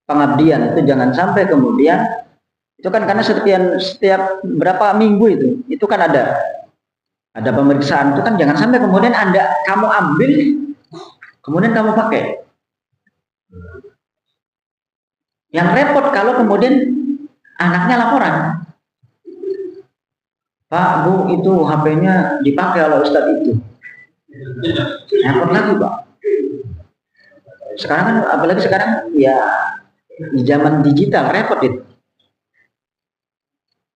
pengabdian itu jangan sampai kemudian itu kan karena setiap berapa minggu itu kan ada pemeriksaan itu kan jangan sampai kemudian kamu ambil kemudian kamu pakai. Yang repot kalau kemudian anaknya laporan, Pak, Bu, itu HP-nya dipakai oleh Ustadz itu. Repot lagi, Pak. Sekarang kan, apalagi sekarang ya di zaman digital repot itu.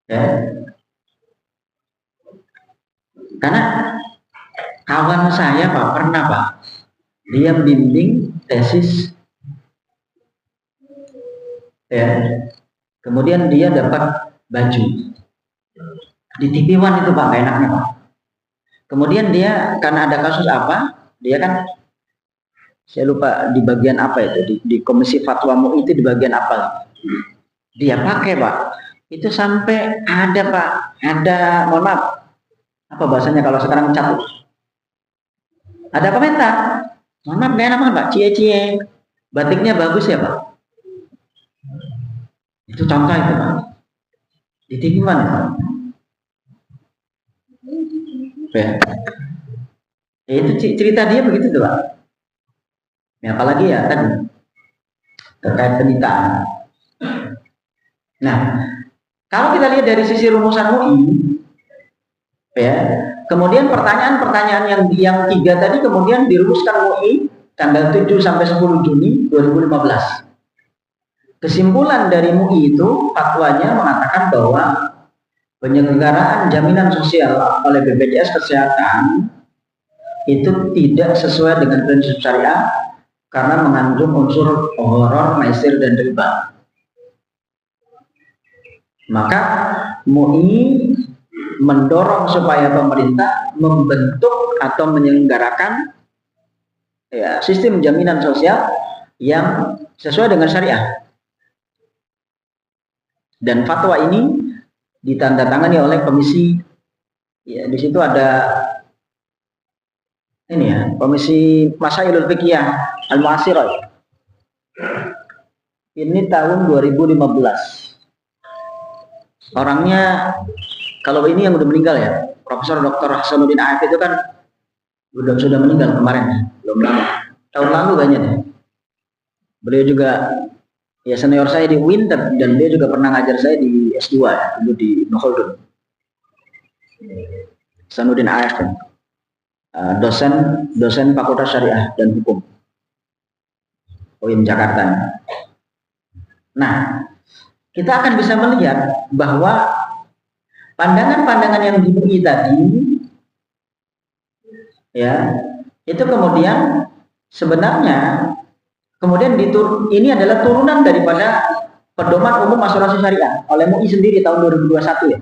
Ya. Karena kawan saya Pak pernah Pak, dia bimbing tesis. Ya, kemudian dia dapat baju di TV One itu Pak, gak enaknya Pak. Kemudian dia karena ada kasus apa, dia kan saya lupa di bagian apa itu di Komisi Fatwa MUI itu di bagian apa, dia pakai Pak. Itu sampai ada Pak, mohon maaf, apa bahasanya kalau sekarang cabut? Ada komentar, mohon maaf gak enak Pak, cie-cie, batiknya bagus ya Pak. Itu contoh itu Pak. Di TV mana Pak? Ya. Itu cerita dia begitu tuh Pak. Ya, apalagi ya tadi terkait penitaan. Nah, kalau kita lihat dari sisi rumusan UI, ya, kemudian pertanyaan-pertanyaan yang 3 tadi kemudian dirumuskan UI tanggal 7 sampai 10 Juni 2015. Kesimpulan dari MUI itu fatwanya mengatakan bahwa penyelenggaraan jaminan sosial oleh BPJS Kesehatan itu tidak sesuai dengan prinsip syariah karena mengandung unsur gharar, maisir dan riba. Maka MUI mendorong supaya pemerintah membentuk atau menyelenggarakan ya, sistem jaminan sosial yang sesuai dengan syariah. Dan fatwa ini ditandatangani oleh komisi, ya di situ ada ini ya, Komisi Masailul Fiqhiyah Al-Mu'asirah. Ini tahun 2015. Orangnya kalau ini yang udah meninggal ya, Profesor Dr. Hasanuddin AF itu kan sudah meninggal kemarin ya, belum lama. Tahun lalu kayaknya deh. Beliau juga ya senior saya di Winter dan dia juga pernah ngajar saya di S2 ya, dulu di Noholdun. Hasanuddin AF kan. Dosen Fakultas Syariah dan Hukum UIN Jakarta. Nah, kita akan bisa melihat bahwa pandangan-pandangan yang dimui tadi, ya, itu kemudian sebenarnya kemudian ini adalah turunan daripada pedoman umum asuransi syariah oleh MUI sendiri tahun 2021 ya,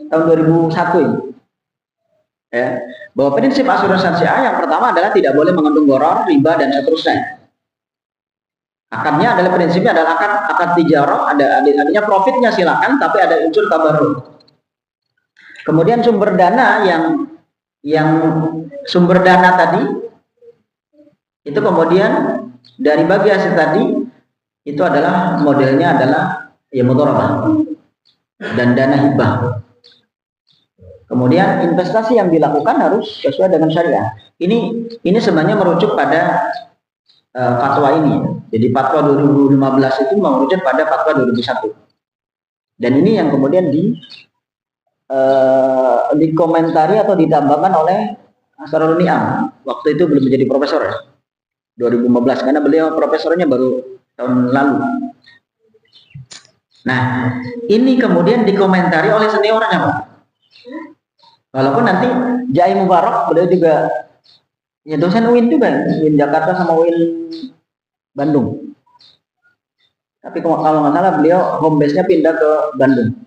tahun 2001 ini. Ya, bahwa prinsip asuransi syariah yang pertama adalah tidak boleh mengandung gharar, riba dan seterusnya. Akadnya adalah prinsipnya adalah akad tijarah, adanya profitnya silakan, tapi ada unsur tabarruk. Kemudian sumber dana yang sumber dana tadi itu kemudian dari bagi hasil tadi itu adalah modelnya adalah ya mudharabah dan dana hibah. Kemudian investasi yang dilakukan harus sesuai dengan syariah. Ini sebenarnya merujuk pada fatwa ini. Jadi fatwa 2015 itu merujuk pada fatwa 2001. Dan ini yang kemudian dikomentari atau ditambahkan oleh Asrarul Ni'am. Waktu itu belum menjadi profesor ya. 2015 karena beliau profesornya baru tahun lalu. Nah, ini kemudian dikomentari oleh seniornya, Pak. Walaupun nanti Jai Mubarak beliau juga ya dosen UIN juga, UIN Jakarta sama UIN Bandung. Tapi kalau nggak salah beliau home base-nya pindah ke Bandung.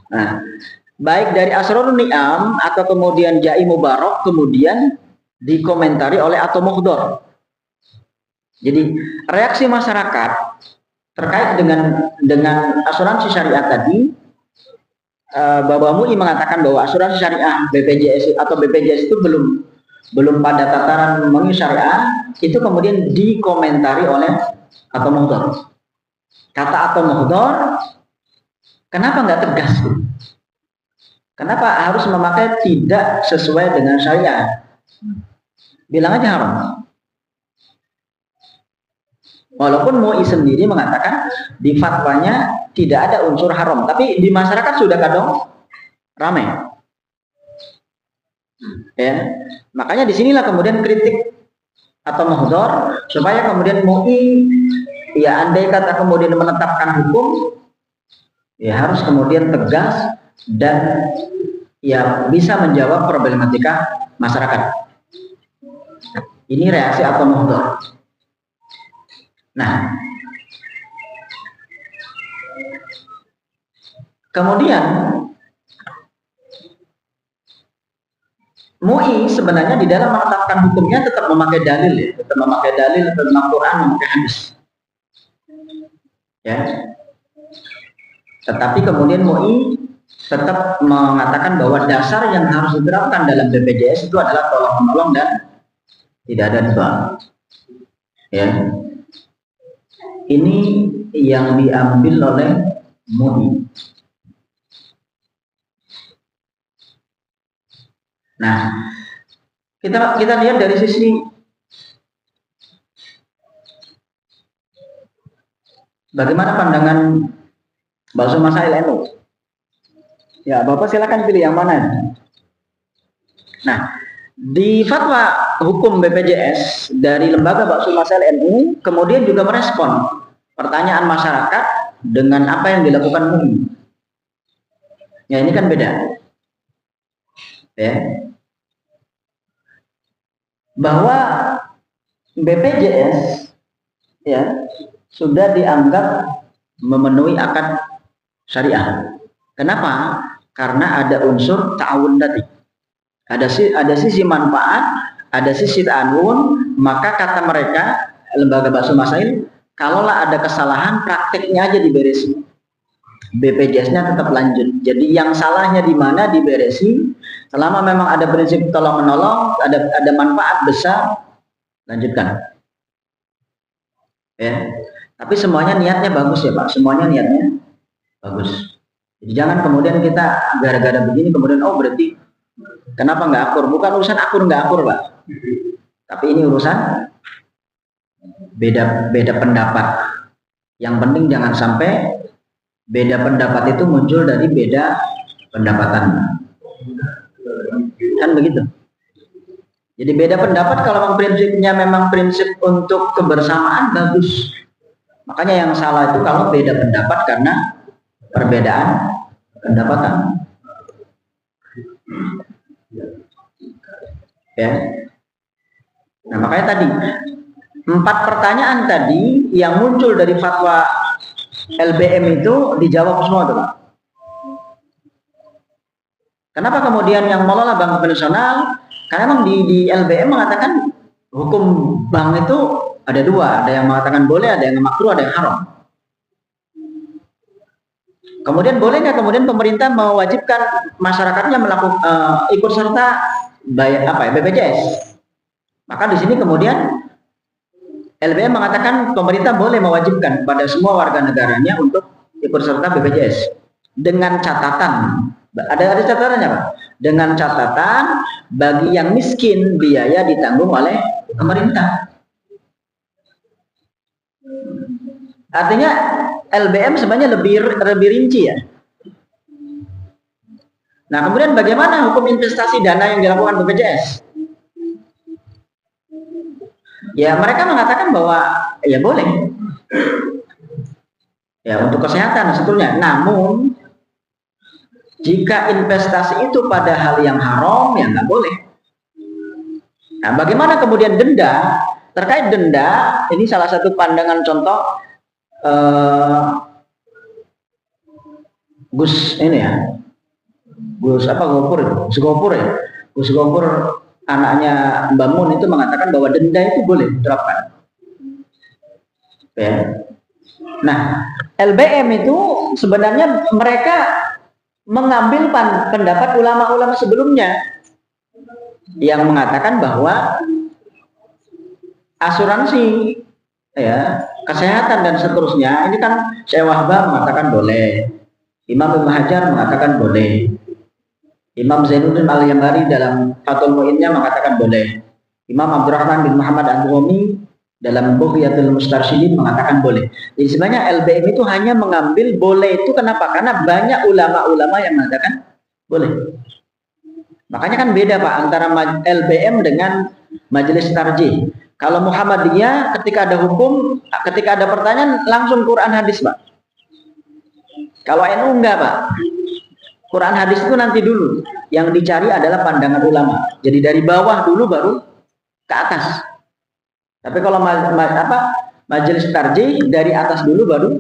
Nah, baik dari Asrarul Ni'am atau kemudian Jai Mubarak kemudian dikomentari oleh Ato Mukhdor. Jadi reaksi masyarakat terkait dengan asuransi syariah tadi, Bapak MUI mengatakan bahwa asuransi syariah BPJS atau BPJS itu belum pada tataran memenuhi syariah, itu kemudian dikomentari oleh Ato Mukhdor. Kata Ato Mukhdor, kenapa nggak tegas? Kenapa harus memakai tidak sesuai dengan syariah? Bilang aja haram. Walaupun MUI sendiri mengatakan di fatwanya tidak ada unsur haram, tapi di masyarakat sudah kadang ramai. Ya, makanya disinilah kemudian kritik atau Mukhdor supaya kemudian MUI ya andai kata kemudian menetapkan hukum ya harus kemudian tegas dan ya bisa menjawab problematika masyarakat. Ini reaksi atau Mukhdor. Nah, kemudian MUI sebenarnya di dalam menetapkan hukumnya tetap memakai dalil ya, tetap memakai dalil tentang Quran, memakai hadis. Ya. Tetapi kemudian MUI tetap mengatakan bahwa dasar yang harus diterapkan dalam BPJS itu adalah tolong menolong dan tidak ada riba. Ya. Ini yang diambil oleh MUI. Nah, kita lihat dari sisi bagaimana pandangan Ba'su Masail NU. Ya, Bapak silakan pilih yang mana. Nah, di fatwa hukum BPJS dari Lembaga Ba'su Masail NU kemudian juga merespon pertanyaan masyarakat dengan apa yang dilakukan MUI. Ya, ini kan beda. Ya. Bahwa BPJS ya sudah dianggap memenuhi akad syariah. Kenapa? Karena ada unsur ta'awun tadi. Ada sisi manfaat, ada sisi ta'awun, maka kata mereka Lembaga Ba'su Masail, kalaulah ada kesalahan prakteknya aja diberesi. BPJS-nya tetap lanjut. Jadi yang salahnya di mana diberesi. Selama memang ada prinsip tolong menolong, ada manfaat besar, lanjutkan. Ya. Tapi semuanya niatnya bagus ya Pak. Semuanya niatnya bagus. Jadi jangan kemudian kita gara-gara begini kemudian oh berarti kenapa nggak akur? Bukan urusan akur nggak akur Pak. Tapi ini urusan beda pendapat. Yang penting jangan sampai beda pendapat itu muncul dari beda pendapatan. Kan begitu. Jadi beda pendapat kalau memang prinsipnya memang prinsip untuk kebersamaan bagus. Makanya yang salah itu kalau beda pendapat karena perbedaan pendapatan. Ya. Nah, makanya tadi 4 pertanyaan tadi yang muncul dari fatwa LBM itu dijawab semua tuh, Pak. Kenapa kemudian yang mengelola bank konvensional? Karena memang di LBM mengatakan hukum bank itu ada 2, ada yang mengatakan boleh, ada yang makruh, ada yang haram. Kemudian boleh nggak kemudian pemerintah mewajibkan masyarakatnya melakukan ikut serta bayar BPJS? Maka di sini kemudian LBM mengatakan pemerintah boleh mewajibkan pada semua warga negaranya untuk ikut serta BPJS dengan catatan, ada catatannya, Pak. Dengan catatan bagi yang miskin biaya ditanggung oleh pemerintah. Artinya LBM sebenarnya lebih rinci ya. Nah, kemudian bagaimana hukum investasi dana yang dilakukan BPJS? Ya, mereka mengatakan bahwa ya boleh. Ya, untuk kesehatan sebetulnya. Namun jika investasi itu pada hal yang haram, ya nggak boleh. Nah, bagaimana kemudian denda? Terkait denda, ini salah satu pandangan contoh Gus ini ya, Gus Gopur itu, Gus Gopur anaknya Mbak Mun itu mengatakan bahwa denda itu boleh diterapkan. Ya. Nah, LBM itu sebenarnya mereka mengambil pendapat ulama-ulama sebelumnya yang mengatakan bahwa asuransi ya, kesehatan dan seterusnya ini kan Syekh Wahbah mengatakan boleh, Imam Ibnu Hajar mengatakan boleh, Imam Zainuddin Al-Yamari dalam Fathul Mu'innya mengatakan boleh, Imam Abdurrahman bin Muhammad Al-Rumi dalam Bughyatul Mustarsyidin mengatakan boleh. Jadi sebenarnya LBM itu hanya mengambil boleh itu kenapa? Karena banyak ulama-ulama yang mengatakan boleh. Makanya kan beda, Pak, antara LBM dengan Majelis Tarjih. Kalau Muhammadiyah ketika ada hukum, ketika ada pertanyaan langsung Quran hadis, Pak. Kalau NU enggak, Pak. Quran hadis itu nanti dulu. Yang dicari adalah pandangan ulama. Jadi dari bawah dulu baru ke atas. Tapi kalau Majelis Tarjih dari atas dulu baru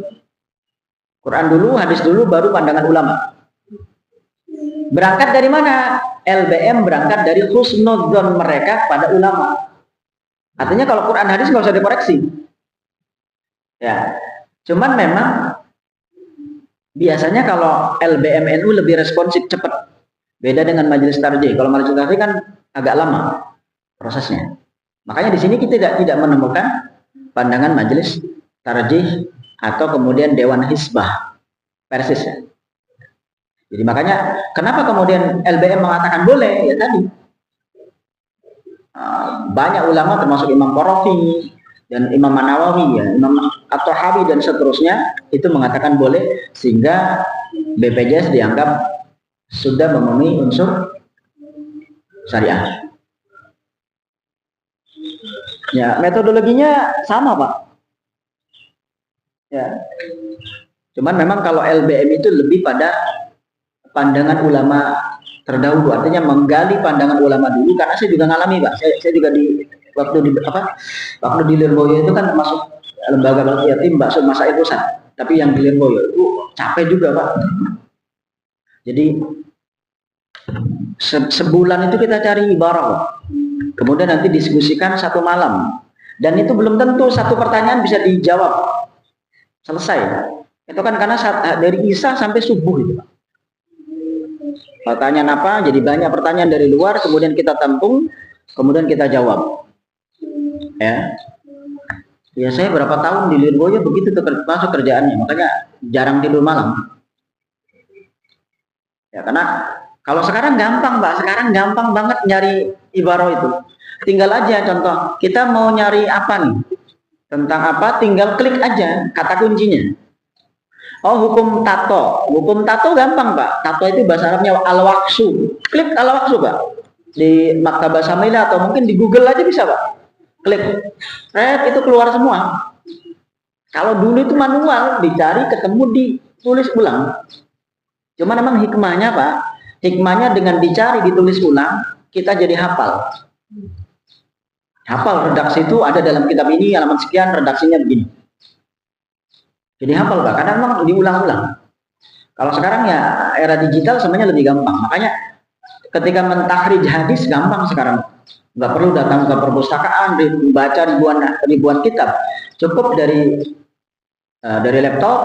Quran dulu, hadis dulu, baru pandangan ulama. Berangkat dari mana? LBM berangkat dari husnudzon mereka pada ulama. Artinya kalau Quran hadis nggak usah dikoreksi. Ya, cuman memang biasanya kalau LBM NU lebih responsif cepat. Beda dengan Majelis Tarjih. Kalau Majelis Tarjih kan agak lama prosesnya. Makanya di sini kita tidak menemukan pandangan Majelis Tarjih atau kemudian Dewan Hizbah persis ya. Jadi makanya kenapa kemudian LBM mengatakan boleh ya tadi. Banyak ulama termasuk Imam Qarafi dan Imam Nawawi ya, Imam At-Tahawi dan seterusnya itu mengatakan boleh sehingga BPJS dianggap sudah memenuhi unsur syariah. Ya, metodologinya sama, Pak. Ya. Cuman memang kalau LBM itu lebih pada pandangan ulama terdahulu, artinya menggali pandangan ulama dulu, karena saya juga ngalami, Pak. Saya juga waktu di Lirboyo itu kan masuk lembaga yatim Bakso Masail Pusat. Tapi yang di Lirboyo itu capek juga, Pak. Jadi sebulan itu kita cari ibarah, Pak. Kemudian nanti diskusikan 1 malam. Dan itu belum tentu satu pertanyaan bisa dijawab. Selesai. Itu kan karena dari Isya sampai subuh itu, Pak. Pertanyaan apa? Jadi banyak pertanyaan dari luar, kemudian kita tampung, kemudian kita jawab. Ya. Ya saya berapa tahun di Lirboyo begitu masuk kerjaannya, makanya jarang tidur malam. Ya karena kalau sekarang gampang, Mbak. Sekarang gampang banget nyari ibarah itu. Tinggal aja contoh, kita mau nyari apa nih? Tentang apa? Tinggal klik aja kata kuncinya. Oh, hukum tato. Hukum tato gampang, Pak. Tato itu bahasa Arabnya al-waqsu. Klik al-waqsu, Pak. Di Maktabah Samilah atau mungkin di Google aja bisa, Pak. Klik. Itu keluar semua. Kalau dulu itu manual, dicari, ketemu, ditulis ulang. Cuma memang hikmahnya Pak, hikmahnya dengan dicari, ditulis ulang, kita jadi hafal. Hafal redaksi itu ada dalam kitab ini, halaman sekian, redaksinya begini. Jadi hafal Pak, karena memang diulang-ulang. Kalau sekarang ya era digital semuanya lebih gampang. Makanya ketika mentakhrij hadis gampang sekarang. Nggak perlu datang ke perpustakaan, baca ribuan kitab. Cukup dari laptop,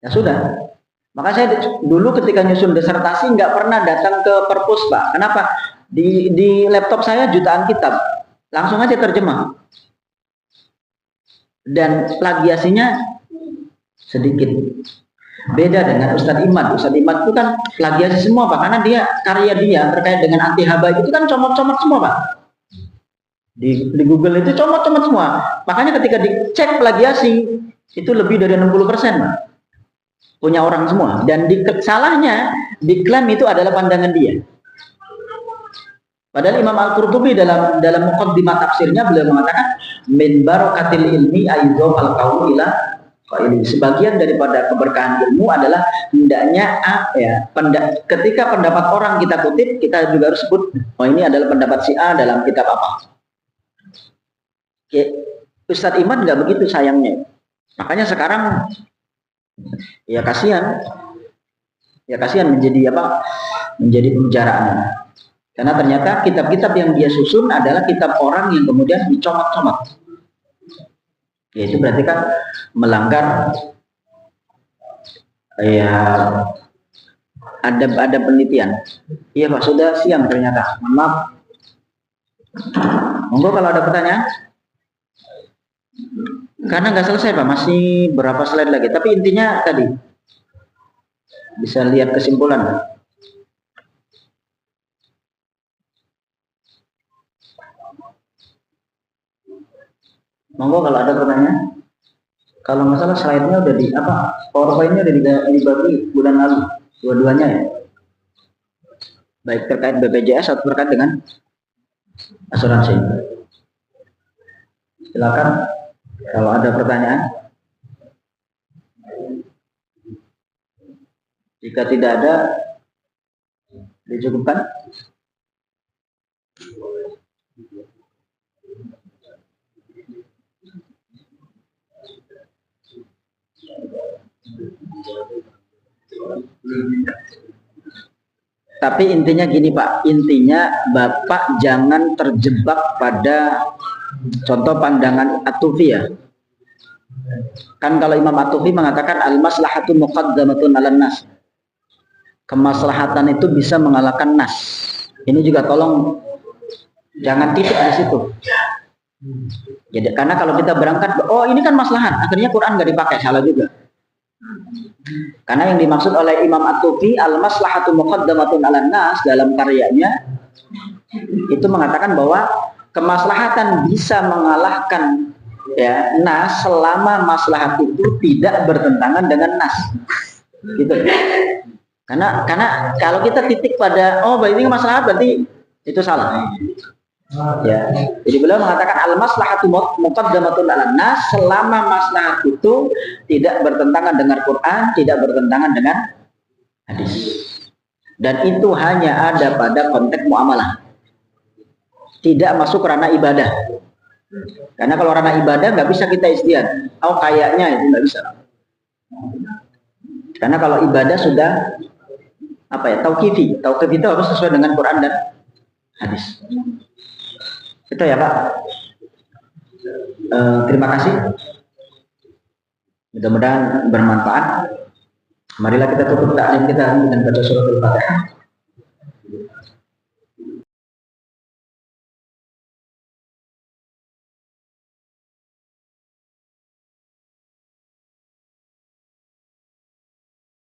ya sudah. Maka saya dulu ketika nyusun disertasi nggak pernah datang ke perpus Pak. Kenapa? Di laptop saya jutaan kitab, langsung aja terjemah. Dan plagiasinya sedikit. Beda dengan Ustadz Imad. Ustadz Imad itu kan plagiasi semua Pak, karena karya dia terkait dengan anti haba itu kan comot-comot semua Pak. Di Google itu comot-comot semua. Makanya ketika dicek plagiasi itu lebih dari 60% Pak. Punya orang semua. Dan salahnya diklaim itu adalah pandangan dia. Padahal Imam Al-Qurtubi dalam muqaddimah tafsirnya beliau mengatakan min barakatil ilmi aidho al-qaul ila qaili. Sebagian daripada keberkahan ilmu adalah hendaknya ketika pendapat orang kita kutip, kita juga harus sebut oh ini adalah pendapat si A dalam kitab apa. Ustadz Imad nggak begitu sayangnya. Makanya sekarang ya kasihan menjadi pembicaraan. Karena ternyata kitab-kitab yang dia susun adalah kitab orang yang kemudian dicomot-comot. Ya itu berarti kan melanggar ya ada penelitian. Iya Pak, sudah siang ternyata. Mohon maaf. Monggo kalau ada pertanyaan. Karena nggak selesai Pak, masih berapa slide lagi. Tapi intinya tadi bisa lihat kesimpulan. Monggo kalau ada pertanyaan. Kalau nggak salah slide-nya udah PowerPoint-nya udah dibagi bulan lalu, dua-duanya ya. Baik terkait BPJS atau terkait dengan asuransi. Silakan kalau ada pertanyaan. Jika tidak ada, dicukupkan. Tapi intinya gini Pak, intinya Bapak jangan terjebak pada contoh pandangan At-Tufi ya. Kan kalau Imam At-Tufi mengatakan al-maslahatu muqaddamatun 'alan nas. Kemaslahatan itu bisa mengalahkan nas. Ini juga tolong jangan titik di situ. Jadi karena kalau kita berangkat, oh ini kan maslahat, akhirnya Quran nggak dipakai, salah juga. Karena yang dimaksud oleh Imam At-Tufi al-maslahatu muqaddamatun 'alan nas dalam karyanya itu mengatakan bahwa kemaslahatan bisa mengalahkan ya nas selama maslahat itu tidak bertentangan dengan nas. Gitu. Karena kalau kita titik pada ini maslahat berarti itu salah. Ya. Jadi beliau mengatakan al-maslahatu muqaddamatun 'alan nas selama maslahat itu tidak bertentangan dengan Quran, tidak bertentangan dengan hadis. Dan itu hanya ada pada konteks muamalah. Tidak masuk ranah ibadah. Karena kalau ranah ibadah nggak bisa kita ijtihad. Kayaknya itu nggak bisa. Karena kalau ibadah sudah tauqifi. Tauqif itu harus sesuai dengan Quran dan hadis. Itu ya Pak. Terima kasih. Mudah-mudahan bermanfaat. Marilah kita tutup taklim kita dengan baca suratul Fatihah.